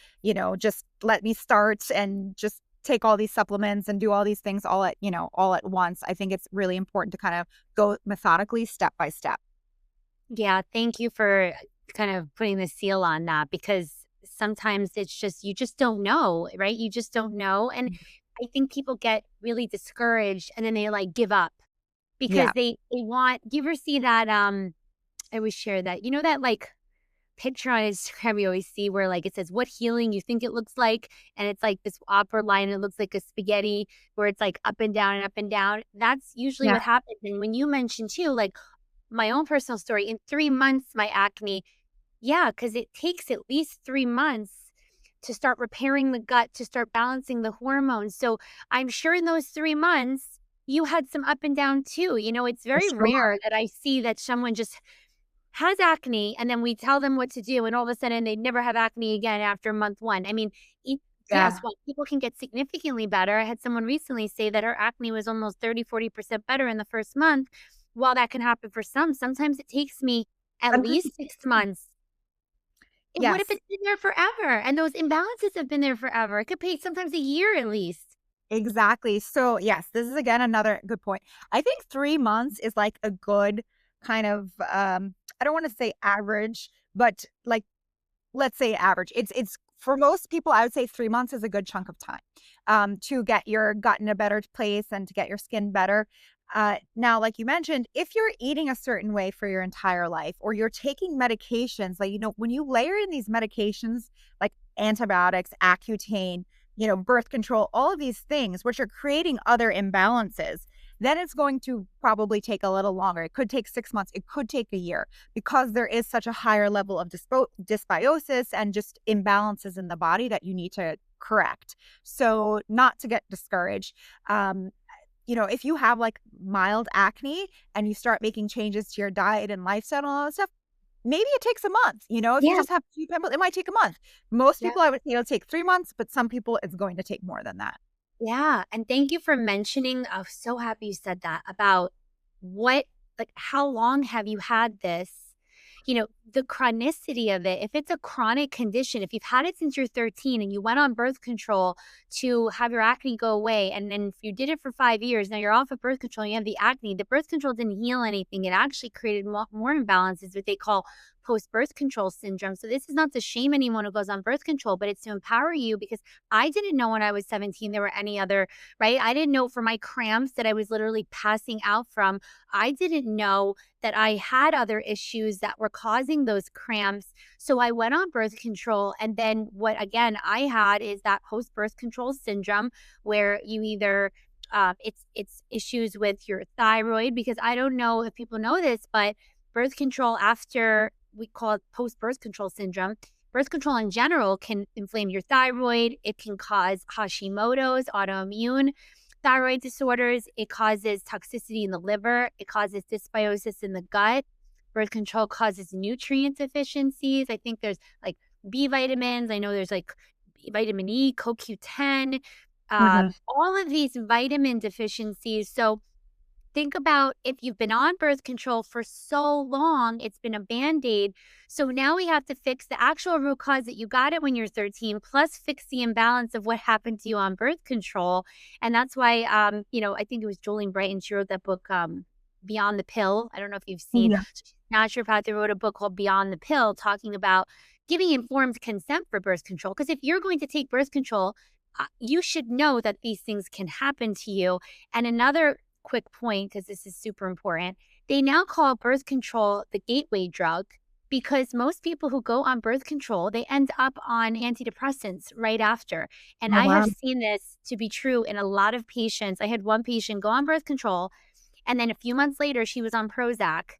just let me start and just take all these supplements and do all these things all at once. I think it's really important to kind of go methodically step by step. Yeah, thank you for kind of putting the seal on that because sometimes it's just you just don't know, right? You just don't know. And I think people get really discouraged and then they like give up because Yeah. they want, do you ever see that I always share that, that like picture on Instagram we always see where like it says what healing you think it looks like, and it's like this upward line and it looks like a spaghetti where it's like up and down and up and down. That's usually Yeah. what happens. And when you mentioned too, like my own personal story, in 3 months, my acne, yeah, because it takes at least 3 months to start repairing the gut, to start balancing the hormones. So I'm sure in those 3 months, you had some up and down too. It's For very sure. rare that I see that someone just has acne and then we tell them what to do and all of a sudden they never have acne again after month 1. I mean, yes, Yeah. while people can get significantly better, I had someone recently say that her acne was almost 30-40% better in the first month. While that can happen for some, sometimes it takes me at Sometimes least 6 months. And what if yes, it's been there forever and those imbalances have been there forever? It could take sometimes a year at least. exactly. So, yes, this is again another good point. I think 3 months is like a good kind of, I don't wanna say average, but like, let's say average. It's for most people, I would say 3 months is a good chunk of time, to get your gut in a better place and to get your skin better. Now, like you mentioned, if you're eating a certain way for your entire life or you're taking medications, like, when you layer in these medications like antibiotics, Accutane, birth control, all of these things, which are creating other imbalances, then it's going to probably take a little longer. It could take 6 months, it could take a year because there is such a higher level of dysbiosis and just imbalances in the body that you need to correct. So, not to get discouraged. Um, if you have like mild acne and you start making changes to your diet and lifestyle and all that stuff, maybe it takes a month. If you Yeah. just have a few pimples, it might take a month. Most Yeah. people, I would say it'll take 3 months, but some people it's going to take more than that. Yeah, and thank you for mentioning. I was so happy you said that about what, like, how long have you had this? The chronicity of it. If it's a chronic condition, if you've had it since you're 13 and you went on birth control to have your acne go away, and then if you did it for 5 years, now you're off of birth control, and you have the acne. The birth control didn't heal anything. It actually created more imbalances, what they call post birth control syndrome. So this is not to shame anyone who goes on birth control, but it's to empower you because I didn't know when I was 17 there were any other, right? I didn't know for my cramps that I was literally passing out from. I didn't know that I had other issues that were causing those cramps. So I went on birth control. And then what again I had is that post birth control syndrome where you either it's issues with your thyroid, because I don't know if people know this, but birth control after, we call it post birth control syndrome. Birth control in general can inflame your thyroid. It can cause Hashimoto's, autoimmune thyroid disorders. It causes toxicity in the liver. It causes dysbiosis in the gut. Birth control causes nutrient deficiencies. I think there's like B vitamins. I know there's like vitamin E, CoQ10, Mhm. all of these vitamin deficiencies. So think about if you've been on birth control for so long, it's been a band-aid. So now we have to fix the actual root cause that you got it when you're 13, plus fix the imbalance of what happened to you on birth control. And that's why, I think it was Jolene Brighton, she wrote that book, Beyond the Pill. I don't know if you've seen, Yeah. she's a naturopath that wrote a book called Beyond the Pill, talking about giving informed consent for birth control. Because if you're going to take birth control, you should know that these things can happen to you. And another quick point, because this is super important. They now call birth control the gateway drug because most people who go on birth control, they end up on antidepressants right after. And Oh, I have wow. seen this to be true in a lot of patients. I had one patient go on birth control, and then a few months later, she was on Prozac.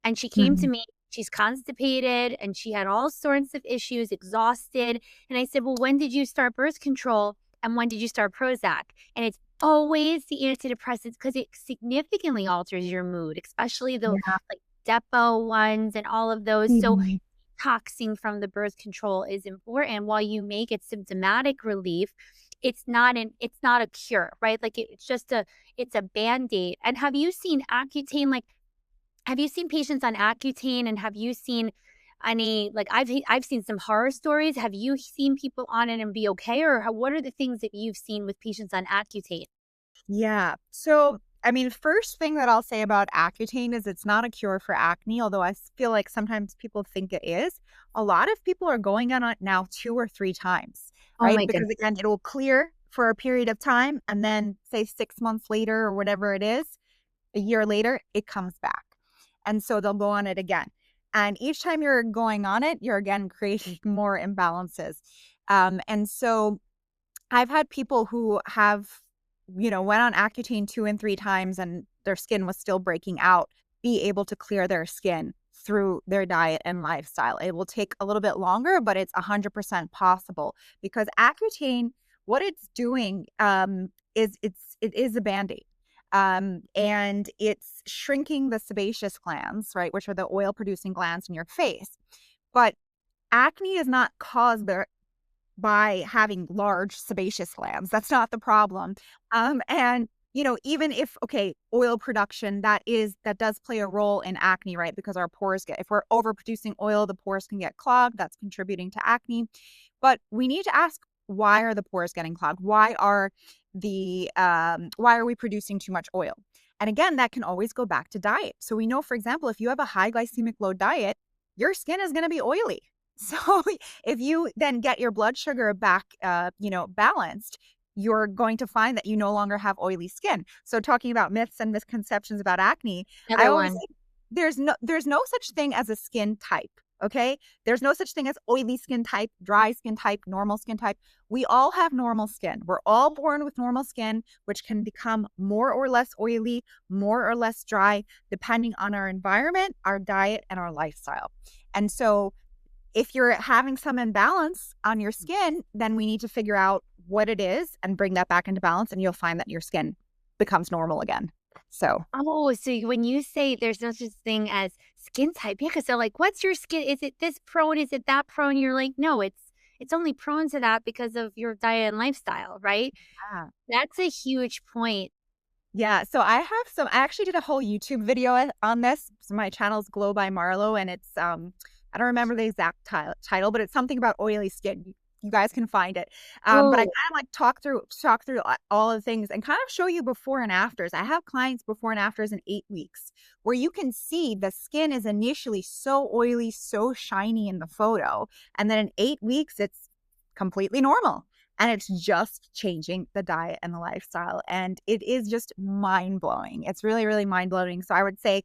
And she came to Mhm. me, she's constipated and she had all sorts of issues, exhausted. And I said, well, when did you start birth control? And when did you start Prozac? And it's always the antidepressants because it significantly alters your mood, especially the Yeah. like Depo ones and all of those. So Mhm. detoxing from the birth control is important. While you make it symptomatic relief, it's not a cure, right? Like it's a band-aid. And have you seen Accutane? Like, have you seen patients on Accutane, and have you seen any, like, I've seen some horror stories. Have you seen people on it and be okay, or what are the things that you've seen with patients on Accutane? Yeah. So, I mean, first thing that I'll say about Accutane is it's not a cure for acne, although feel like sometimes people think it is. A lot of people are going on it now 2 or 3 times, Oh right? my Because goodness. again, it will clear for a period of time, and then say 6 months later or whatever it is, a year later, it comes back. And so they'll go on it again. And each time you're going on it, you're again creating more imbalances. And so I've had people who have, went on Accutane 2 and 3 times and their skin was still breaking out, be able to clear their skin through their diet and lifestyle. It will take a little bit longer, but it's 100% possible because Accutane, what it's doing is it is a band-aid. And it's shrinking the sebaceous glands, right, which are the oil producing glands in your face. But acne is not caused by having large sebaceous glands. That's not the problem. And even if, okay, oil production, that does play a role in acne, right? Because our pores if we're overproducing oil, the pores can get clogged. That's contributing to acne. But we need to ask, why are the pores getting clogged? Why are we producing too much oil? And again, that can always go back to diet. So we know, for example, if you have a high glycemic load diet, your skin is going to be oily. So if you then get your blood sugar back, balanced, you're going to find that you no longer have oily skin. So talking about myths and misconceptions about acne, I Another always one. say there's no such thing as a skin type. Okay. There's no such thing as oily skin type, dry skin type, normal skin type. We all have normal skin. We're all born with normal skin, which can become more or less oily, more or less dry, depending on our environment, our diet, and our lifestyle. And so if you're having some imbalance on your skin, then we need to figure out what it is and bring that back into balance, and you'll find that your skin becomes normal again. So, Oh, so when you say there's no such thing as skin type, yeah, because they're like, "What's your skin? Is it this prone? Is it that prone?" You're like, "No, it's only prone to that because of your diet and lifestyle, right?" yeah. That's a huge point. Yeah, so I actually did a whole YouTube video on this. So my channel's Glow by Marlowe, and it's I don't remember the exact title, but it's something about oily skin. You guys can find it. But I Oh, kind of like talk through all of the things and kind of show you before and afters. I have clients before and afters in 8 weeks where you can see the skin is initially so oily, so shiny in the photo, and then in 8 weeks it's completely normal. And it's just changing the diet and the lifestyle. And it is just mind blowing. It's really, really mind blowing. So I would say,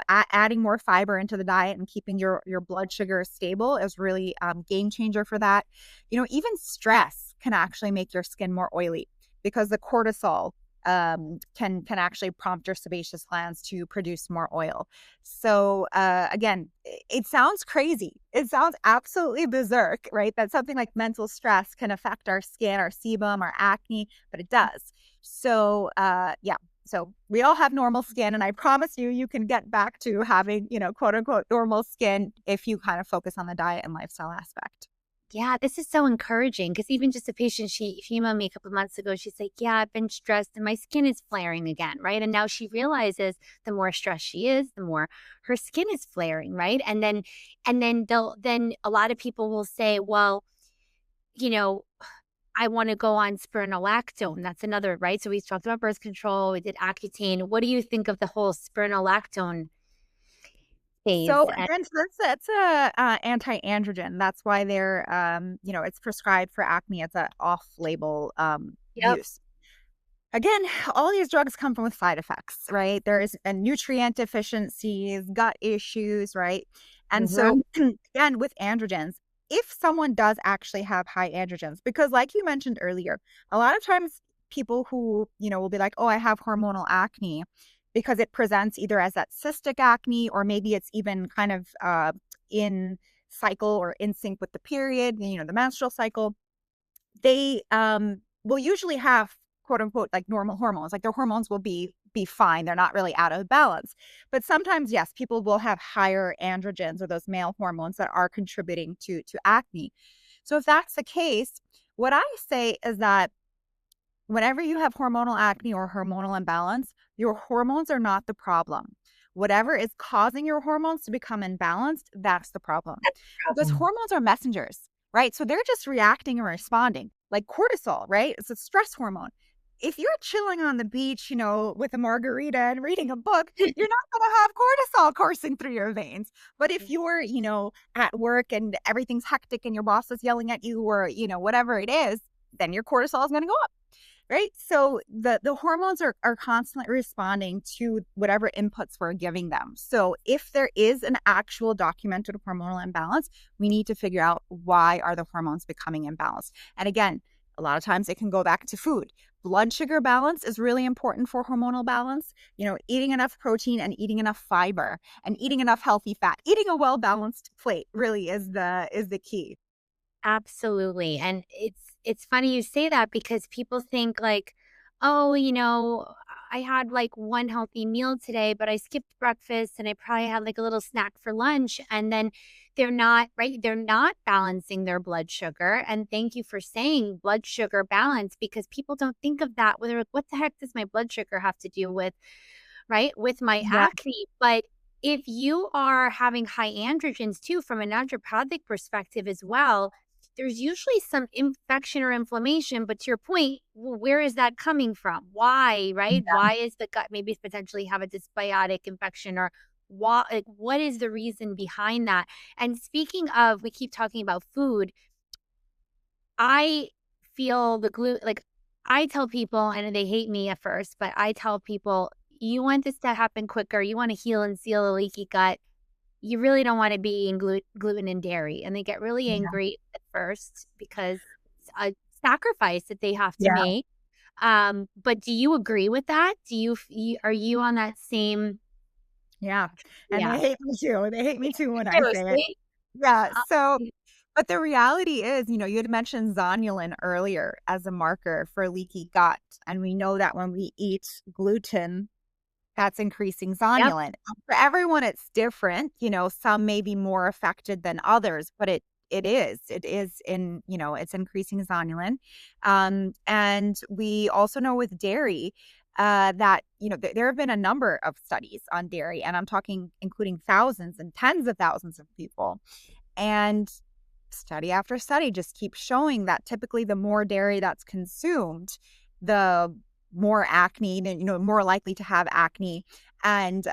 adding more fiber into the diet and keeping your blood sugar stable is really game changer for that. Even stress can actually make your skin more oily because the cortisol can actually prompt your sebaceous glands to produce more oil. So again, it sounds crazy. It sounds absolutely berserk, right? That something like mental stress can affect our skin, our sebum, our acne, but it does. So yeah. So we all have normal skin, and I promise you, you can get back to having, quote unquote, normal skin if you kind of focus on the diet and lifestyle aspect. yeah, this is so encouraging because even just a patient, she emailed me a couple of months ago. She's like, "Yeah, I've been stressed and my skin is flaring again, right?" And now she realizes the more stressed she is, the more her skin is flaring, right? And then then a lot of people will say, "Well, you know, I want to go on spironolactone." That's another, right? So we talked about birth control, we did Accutane. What do you think of the whole spironolactone phase? So again, so that's a anti-androgen. That's why it's prescribed for acne. It's a off-label Yep. use. Again, all these drugs come from with side effects, right? There is a nutrient deficiencies, gut issues, right? And so Mhm. again, with androgens, if someone does actually have high androgens, because like you mentioned earlier, a lot of times people who, will be like, oh, I have hormonal acne because it presents either as that cystic acne, or maybe it's even kind of in cycle or in sync with the period, the menstrual cycle. They will usually have quote unquote like normal hormones. Like their hormones will be fine. They're not really out of balance. But sometimes, yes, people will have higher androgens or those male hormones that are contributing to acne. So if that's the case, what I say is that whenever you have hormonal acne or hormonal imbalance, your hormones are not the problem. Whatever is causing your hormones to become imbalanced, that's the problem. That's the Because problem. hormones are messengers, right? So they're just reacting and responding, like cortisol, right? It's a stress hormone. If you're chilling on the beach, with a margarita and reading a book, you're not going to have cortisol coursing through your veins. But if you're, at work and everything's hectic and your boss is yelling at you, or, whatever it is, then your cortisol is going to go up. Right. So the hormones are constantly responding to whatever inputs we're giving them. So if there is an actual documented hormonal imbalance, we need to figure out why are the hormones becoming imbalanced. And again, a lot of times it can go back to food. Blood sugar balance is really important for hormonal balance. Eating enough protein and eating enough fiber and eating enough healthy fat, eating a well-balanced plate really is the key. Absolutely, and it's funny you say that because people think like, "Oh, I had like one healthy meal today, but I skipped breakfast and I probably had like a little snack for lunch. And then they're not, right? They're not balancing their blood sugar. And thank you for saying blood sugar balance, because people don't think of that. Whether like, what the heck does my blood sugar have to do with, right, with my Yeah. acne? But if you are having high androgens too, from a naturopathic perspective as well, there's usually some infection or inflammation. But to your point, where is that coming from? Why, right? Yeah. Why is the gut maybe potentially have a dysbiotic infection, or why, like, what is the reason behind that? And speaking of, we keep talking about food. I feel the gluten, like, I tell people, and they hate me at first, but I tell people, you want this to happen quicker, you want to heal and seal a leaky gut, you really don't want to be eating gluten and dairy. And they get really Yeah. angry at first because it's a sacrifice that they have to Yeah. make. But do you agree with that? Are you on that same? Yeah. And Yeah. they hate me too. They hate me too when I say it. Seriously? Yeah. Uh, So, but the reality is, you had mentioned zonulin earlier as a marker for leaky gut. And we know that when we eat gluten, that's increasing yep. zonulin. For everyone, it's different. Some may be more affected than others, but it is it's increasing zonulin. And we also know with dairy, that, there have been a number of studies on dairy, and I'm talking including thousands and tens of thousands of people. And study after study just keeps showing that typically the more dairy that's consumed, the more acne, more likely to have acne, and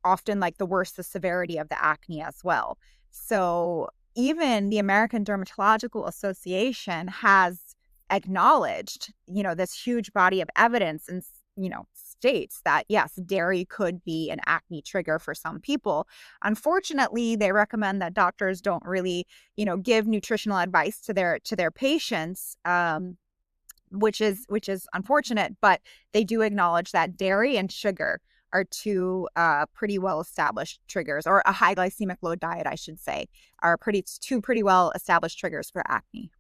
often like the worse the severity of the acne as well. So even the American Dermatological Association has acknowledged, this huge body of evidence, and states that yes, dairy could be an acne trigger for some people. Unfortunately, they recommend that doctors don't really, give nutritional advice to their patients, which is unfortunate. But they do acknowledge that dairy and sugar are two pretty well established triggers, or a high glycemic load diet, I should say, are two pretty well established triggers for acne.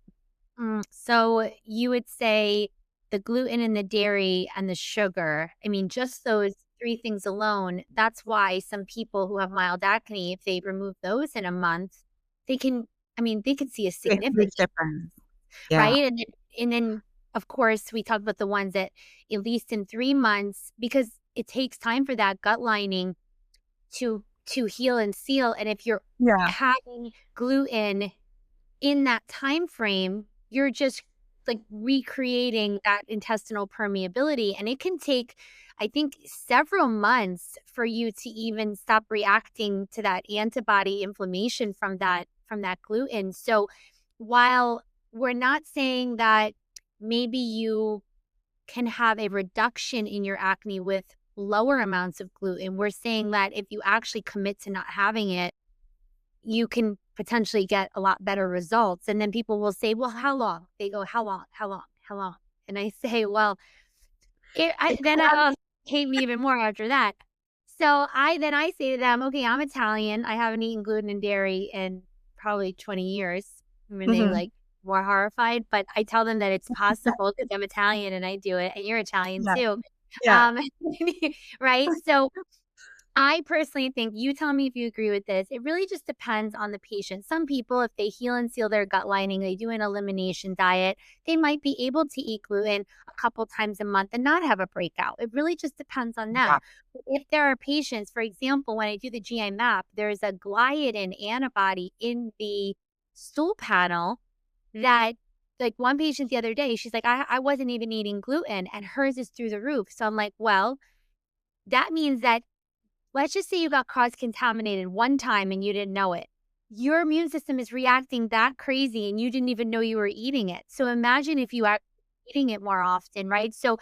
So you would say the gluten and the dairy and the sugar, I mean, just those three things alone, that's why some people who have mild acne, if they remove those in a month, they can, I mean, they could see a It's a huge significant, difference. Yeah. right? And then, of course, we talk about the ones that at least in 3 months, because it takes time for that gut lining to heal and seal. And if you're Yeah. having gluten in that time frame, you're just like recreating that intestinal permeability. And it can take, I think, several months for you to even stop reacting to that antibody inflammation from that gluten. So while we're not saying that maybe you can have a reduction in your acne with lower amounts of gluten, we're saying that if you actually commit to not having it, you can potentially get a lot better results. And then people will say, well, how long? They go, how long? How long? How long? And I say, well, It then can. I'll hate me even more after that. So I say to them, okay, I'm Italian. I haven't eaten gluten and dairy in probably 20 years. I mean, they Mhm. like were horrified, but I tell them that it's possible because I'm Italian and I do it, and you're Italian Yeah. too. Yeah. Um, right? So I personally think, you tell me if you agree with this, it really just depends on the patient. Some people, if they heal and seal their gut lining, they do an elimination diet, they might be able to eat gluten a couple times a month and not have a breakout. It really just depends on them. Yeah. But if there are patients, for example, when I do the GI map, there's a gliadin antibody in the stool panel that, like, one patient the other day, she's like, I wasn't even eating gluten and hers is through the roof. So I'm like, well, that means that, let's just say you got cross-contaminated one time and you didn't know it. Your immune system is reacting that crazy and you didn't even know you were eating it. So imagine if you are eating it more often, right? So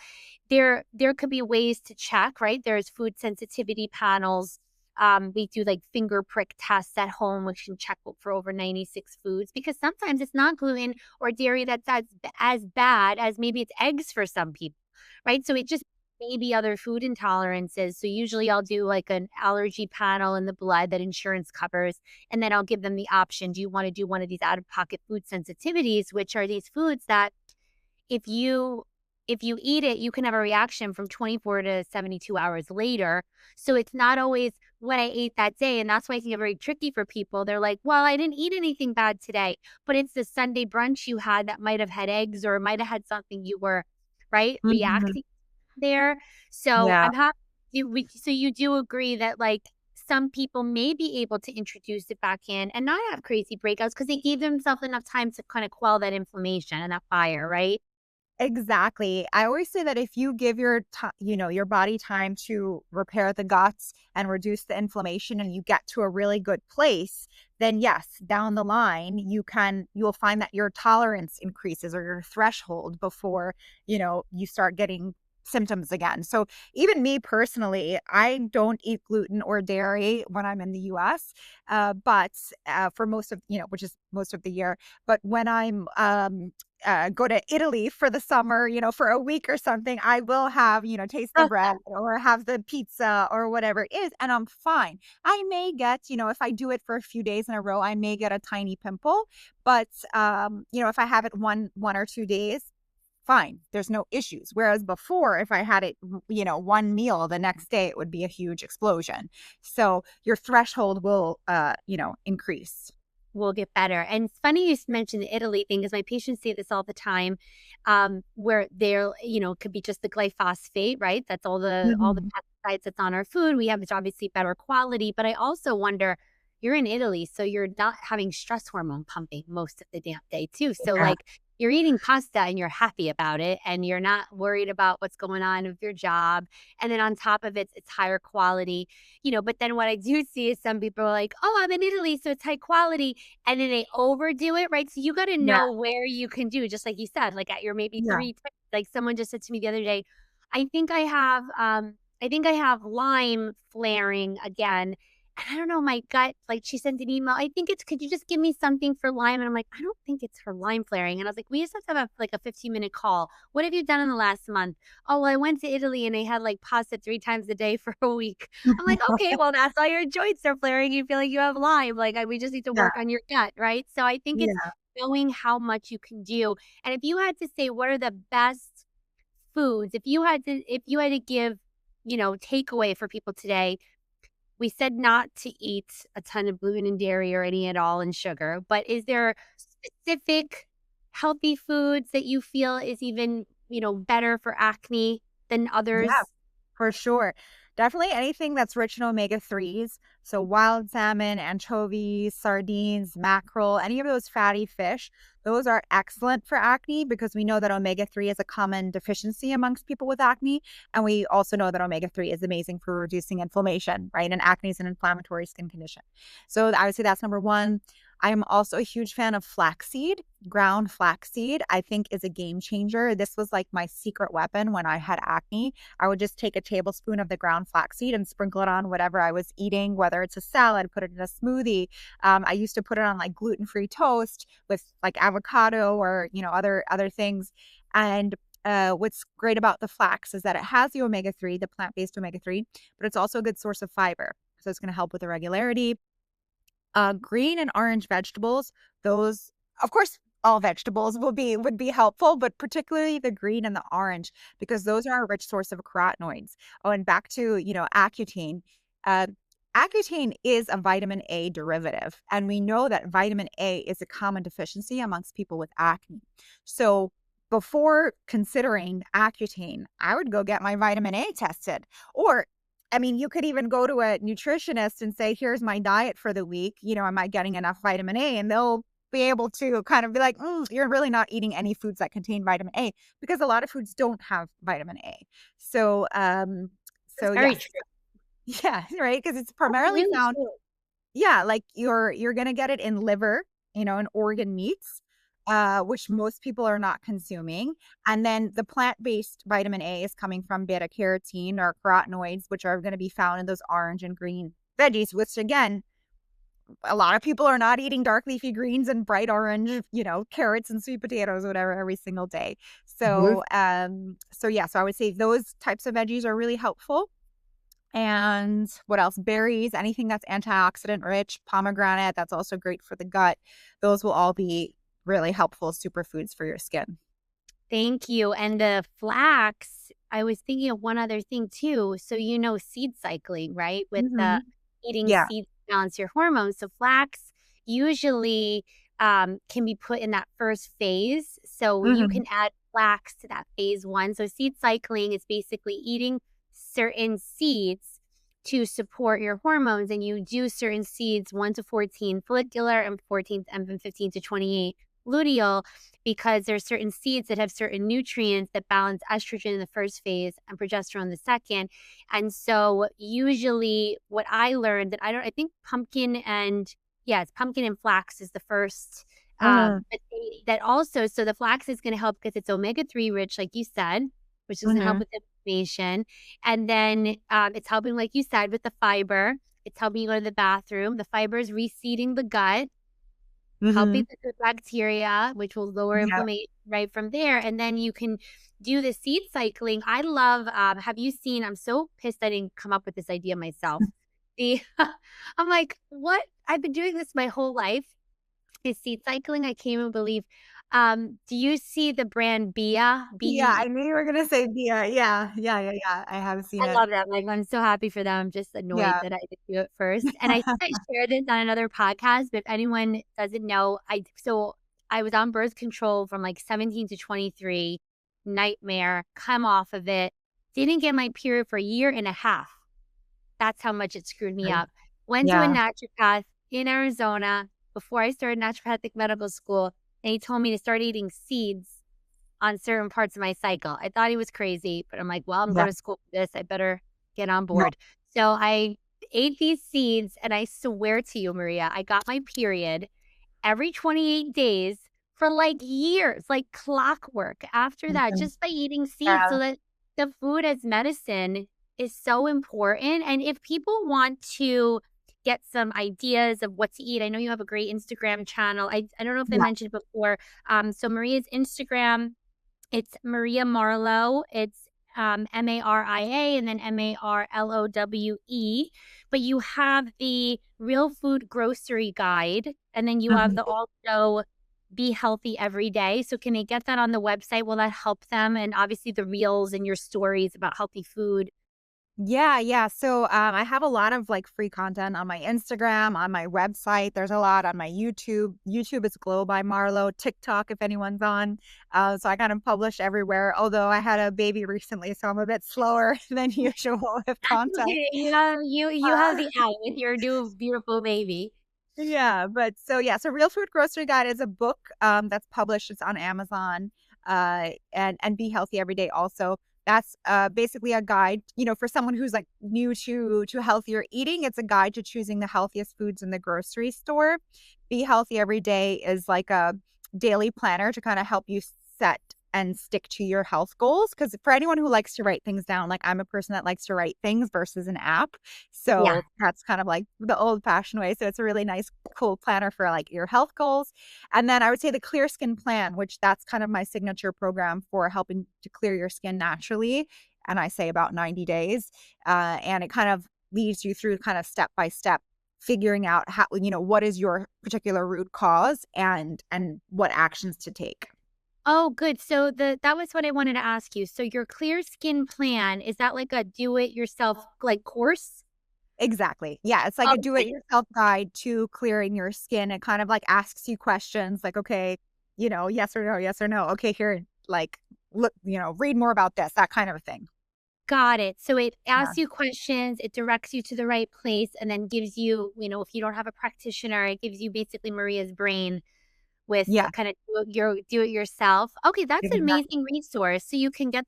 there could be ways to check, right? There's food sensitivity panels. We do like finger prick tests at home, which can check for over 96 foods, because sometimes it's not gluten or dairy that's as bad as maybe it's eggs for some people, right? So it just maybe other food intolerances. So usually I'll do like an allergy panel in the blood that insurance covers. And then I'll give them the option. Do you want to do one of these out of pocket food sensitivities, which are these foods that if you if you eat it, you can have a reaction from 24 to 72 hours later. So it's not always what I ate that day. And that's why it can get very tricky for people. They're like, well, I didn't eat anything bad today, but it's the Sunday brunch you had that might have had eggs or might have had something you were, right, Mhm. reacting there. So Yeah. I'm happy. So you do agree that like some people may be able to introduce it back in and not have crazy breakouts because they gave themselves enough time to kind of quell that inflammation and that fire, right? Exactly. I always say that if you give your body time to repair the guts and reduce the inflammation and you get to a really good place, then yes, down the line you'll find that your tolerance increases or your threshold before, you start getting symptoms again. So even me personally, I don't eat gluten or dairy when I'm in the US, but for most of, which is most of the year. But when I'm go to Italy for the summer, for a week or something, I will have, taste the bread or have the pizza or whatever it is, and I'm fine. I may get, if I do it for a few days in a row, I may get a tiny pimple, but if I have it one or 2 days, fine. There's no issues. Whereas before, if I had it, one meal the next day, it would be a huge explosion. So your threshold will, increase. Will get better. And it's funny you mentioned the Italy thing because my patients say this all the time, where they're, could be just the glyphosate, right? That's all the Mhm. pesticides that's on our food. We have it's obviously better quality, but I also wonder, you're in Italy, so you're not having stress hormone pumping most of the damn day too. So Yeah. like you're eating pasta and you're happy about it and you're not worried about what's going on with your job. And then on top of it, it's higher quality, but then what I do see is some people are like, oh, I'm in Italy, so it's high quality and then they overdo it, right? So you gotta Yeah. know where you can do, just like you said, like at your maybe Yeah. 3 like someone just said to me the other day, I think I have Lyme flaring again. And I don't know, my gut, like she sent an email. I think it's, could you just give me something for Lyme? And I'm like, I don't think it's for Lyme flaring. And I was like, we just have to have like a 15-minute call. What have you done in the last month? Oh, well, I went to Italy and they had like pasta 3 times a day for a week. I'm like, okay, well, that's why your joints are flaring. You feel like you have Lyme. Like, we just need to Yeah. work on your gut, right? So I think it's Yeah. knowing how much you can do. And if you had to say, what are the best foods? If you had to give, takeaway for people today, we said not to eat a ton of gluten and dairy or any at all and sugar, but is there specific healthy foods that you feel is even, better for acne than Yeah. others? For sure. Definitely anything that's rich in omega-3s. So wild salmon, anchovies, sardines, mackerel, any of those fatty fish, those are excellent for acne because we know that omega-3 is a common deficiency amongst people with acne. And we also know that omega-3 is amazing for reducing inflammation, right? And acne is an inflammatory skin condition. So I would say that's number one. I'm also a huge fan of flaxseed. Ground flaxseed, I think, is a game changer. This was like my secret weapon when I had acne. I would just take a tablespoon of the ground flaxseed and sprinkle it on whatever I was eating, whether it's a salad, put it in a smoothie. I used to put it on like gluten-free toast with like avocado or, other things. And what's great about the flax is that it has the omega-3, the plant-based omega-3, but it's also a good source of fiber. So it's going to help with irregularity. Green and orange vegetables, those, of course, all vegetables would be helpful, but particularly the green and the orange because those are a rich source of carotenoids. Oh, and back to, Accutane. Uh, Accutane is a vitamin A derivative, and we know that vitamin A is a common deficiency amongst people with acne. So before considering Accutane, I would go get my vitamin A tested. Or I mean, you could even go to a nutritionist and say, here's my diet for the week. Am I getting enough vitamin A? And they'll be able to kind of be like, you're really not eating any foods that contain vitamin A because a lot of foods don't have vitamin A. So, That's very yes, true. yeah, right. Because it's That's primarily really found, true. yeah, like you're gonna get it in liver, and organ meats, which most people are not consuming. And then the plant-based vitamin A is coming from beta carotene or carotenoids, which are gonna be found in those orange and green veggies, which again, a lot of people are not eating dark leafy greens and bright orange, carrots and sweet potatoes, whatever, every single day. Mhm. So yeah, so I would say those types of veggies are really helpful. And what else? Berries, anything that's antioxidant rich, pomegranate, that's also great for the gut. Those will all be really helpful superfoods for your skin. Thank you. And the flax, I was thinking of one other thing too. So, seed cycling, right? With the Hmm. eating Yeah. seeds to balance your hormones. So, flax usually can be put in that first phase. So, you Hmm. can add flax to that phase one. So, seed cycling is basically eating certain seeds to support your hormones. And you do certain seeds 1 to 14 follicular and 14 and then 15 to 28 luteal, because there's certain seeds that have certain nutrients that balance estrogen in the first phase and progesterone in the second. And so usually what I learned that I think it's pumpkin and flax is the first. Hmm. That also, so the flax is going to help because it's omega-3 rich, like you said, which is going to help Hmm. with inflammation. And then it's helping, like you said, with the fiber. It's helping you go to the bathroom. The fiber is reseeding the gut, helping Hmm. the good bacteria, which will lower Yeah. inflammation right from there. And then you can do the seed cycling. I love, have you seen, I'm so pissed I didn't come up with this idea myself. The, I'm like, what? I've been doing this my whole life. Is seed cycling. I can't even believe. Do you see the brand Bia? Yeah, BE? I knew you were gonna say Bia. Yeah, yeah, yeah, yeah. I have seen I it. love that. Like, I'm so happy for them. I'm just annoyed Yeah. that I didn't do it first. And I think I shared this on another podcast, but if anyone doesn't know, I was on birth control from like 17 to 23, nightmare, come off of it, didn't get my period for a year and a half. That's how much it screwed me Right. up. Went to a Yeah. naturopath in Arizona before I started naturopathic medical school, and he told me to start eating seeds on certain parts of my cycle. I thought he was crazy, but I'm like, well, I'm Yeah. going to school for this. I better get on No. board. So I ate these seeds, and I swear to you, Maria, I got my period every 28 days for like years, like clockwork after that, Mhm. just by eating seeds. Yeah. So that the food as medicine is so important. And if people want to get some ideas of what to eat, I know you have a great Instagram channel. I don't know if I Yeah. mentioned before. So Maria's Instagram, it's Maria Marlowe. It's Maria and then Marlowe. But you have the Real Food Grocery Guide, and then you have Mhm. the also Be Healthy Every Day. So can they get that on the website? Will that help them? And obviously the reels and your stories about healthy food. Yeah, yeah. So, I have a lot of like free content on my Instagram, on my website. There's a lot on my YouTube. YouTube is Glow by Marlowe. TikTok, if anyone's on. So I kind of publish everywhere. Although I had a baby recently, so I'm a bit slower than usual with That's content. okay. You have Uh, the out with your new beautiful baby. Yeah, but so yeah, so Real Food Grocery Guide is a book that's published. It's on Amazon. And Be Healthy Every Day also. That's basically a guide, for someone who's like new to healthier eating. It's a guide to choosing the healthiest foods in the grocery store. Be Healthy Every Day is like a daily planner to kind of help you set and stick to your health goals. Because for anyone who likes to write things down, like I'm a person that likes to write things versus an app. Yeah. So that's kind of like the old fashioned way. So it's a really nice, cool planner for like your health goals. And then I would say the Clear Skin Plan, which that's kind of my signature program for helping to clear your skin naturally. And I say about 90 days. And it kind of leads you through kind of step by step figuring out how, what is your particular root cause and what actions to take. Oh, good. So that was what I wanted to ask you. So your clear skin plan, is that like a do it yourself like course? Exactly. Yeah, it's like a do it Okay. yourself guide to clearing your skin. It kind of like asks you questions like, okay, yes or no, yes or no. Okay, here, like, look, read more about this, that kind of a thing. Got it. So it Yeah. asks you questions, it directs you to the right place, and then gives you, if you don't have a practitioner, it gives you basically Maria's brain with Yeah, kind of do it yourself. Okay, that's an exactly. amazing resource. So Yeah. you can get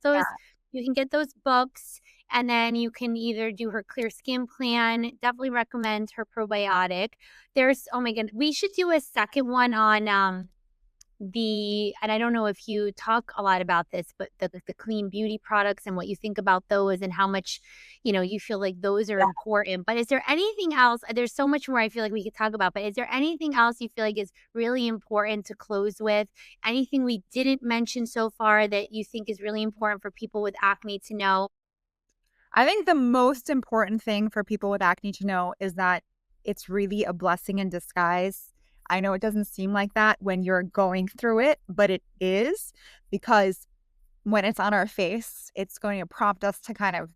those books, and then you can either do her clear skin plan. Definitely recommend her probiotic. There's, oh my god, we should do a second one on and I don't know if you talk a lot about this, but the clean beauty products and what you think about those and how much, you feel like those are Yeah. important. But is there anything else? There's so much more I feel like we could talk about, but is there anything else you feel like is really important to close with? Anything we didn't mention so far that you think is really important for people with acne to know? I think the most important thing for people with acne to know is that it's really a blessing in disguise. I know it doesn't seem like that when you're going through it, but it is because when it's on our face, it's going to prompt us to kind of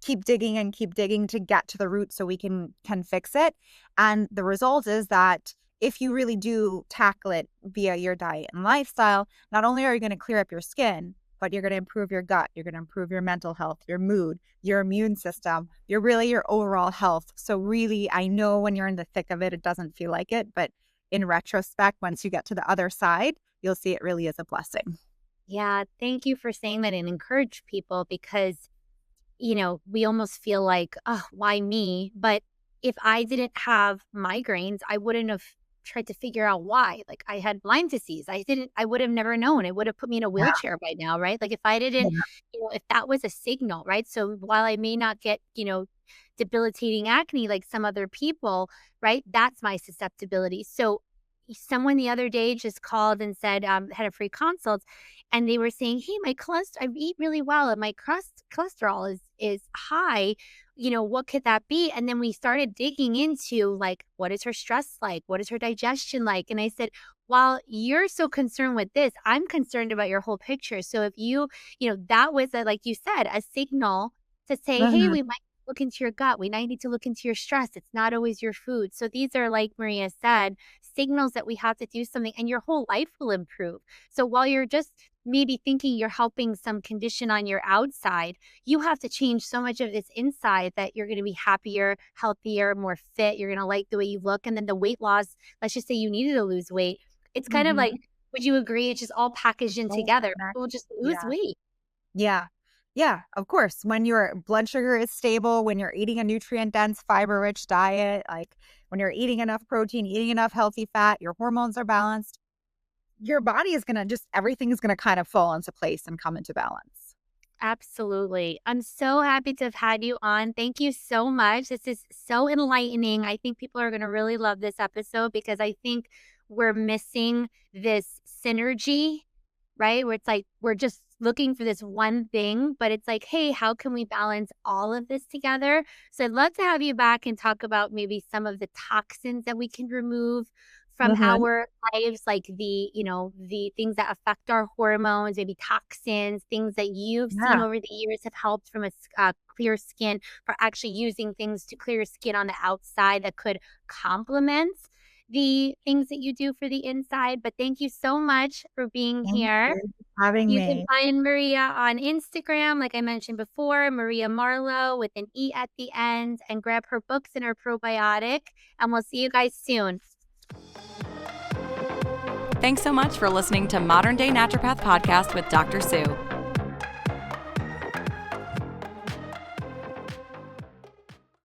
keep digging and keep digging to get to the root so we can fix it. And the result is that if you really do tackle it via your diet and lifestyle, not only are you going to clear up your skin, but you're going to improve your gut, you're going to improve your mental health, your mood, your immune system, your overall health. So really, I know when you're in the thick of it, it doesn't feel like it, but in retrospect, once you get to the other side, you'll see it really is a blessing. Yeah, thank you for saying that and encourage people because, we almost feel like, oh, why me? But if I didn't have migraines, I wouldn't have tried to figure out why. Like I had Lyme disease. I would have never known. It would have put me in a Yeah. wheelchair by now, right? Like if I didn't, if that was a signal, right? So while I may not get, debilitating acne like some other people, right? That's my susceptibility. So someone the other day just called and said, had a free consult, and they were saying, "Hey, I eat really well, and my cholesterol is high. What could that be?" And then we started digging into like, what is her stress like? What is her digestion like? And I said, while you're so concerned with this, I'm concerned about your whole picture. So if that was like you said, a signal to say, hey, Mhm. we might look into your gut. We might need to look into your stress. It's not always your food. So these are, like Maria said, signals that we have to do something and your whole life will improve. So while you're just maybe thinking you're helping some condition on your outside, you have to change so much of this inside that you're going to be happier, healthier, more fit. You're going to like the way you look. And then the weight loss, let's just say you needed to lose weight. It's kind of Mhm. like, would you agree? It's just all packaged in So together. connected. People just lose Yeah. weight. Yeah. Yeah, of course. When your blood sugar is stable, when you're eating a nutrient dense, fiber rich diet, like when you're eating enough protein, eating enough healthy fat, your hormones are balanced, your body is going to everything is going to kind of fall into place and come into balance. Absolutely. I'm so happy to have had you on. Thank you so much. This is so enlightening. I think people are going to really love this episode because I think we're missing this synergy, right? Where it's like we're just looking for this one thing, but it's like, hey, how can we balance all of this together? So I'd love to have you back and talk about maybe some of the toxins that we can remove from Mhm. our lives, like the things that affect our hormones, maybe toxins, things that you've seen Yeah. over the years have helped from clear skin, for actually using things to clear skin on the outside that could complement the things that you do for the inside. But thank you so much for being Thank here. you for having You can me. find Maria on Instagram, like I mentioned before, Maria Marlowe with an E at the end, and grab her books and her probiotic. And we'll see you guys soon. Thanks so much for listening to Modern Day Naturopath Podcast with Dr. Sue.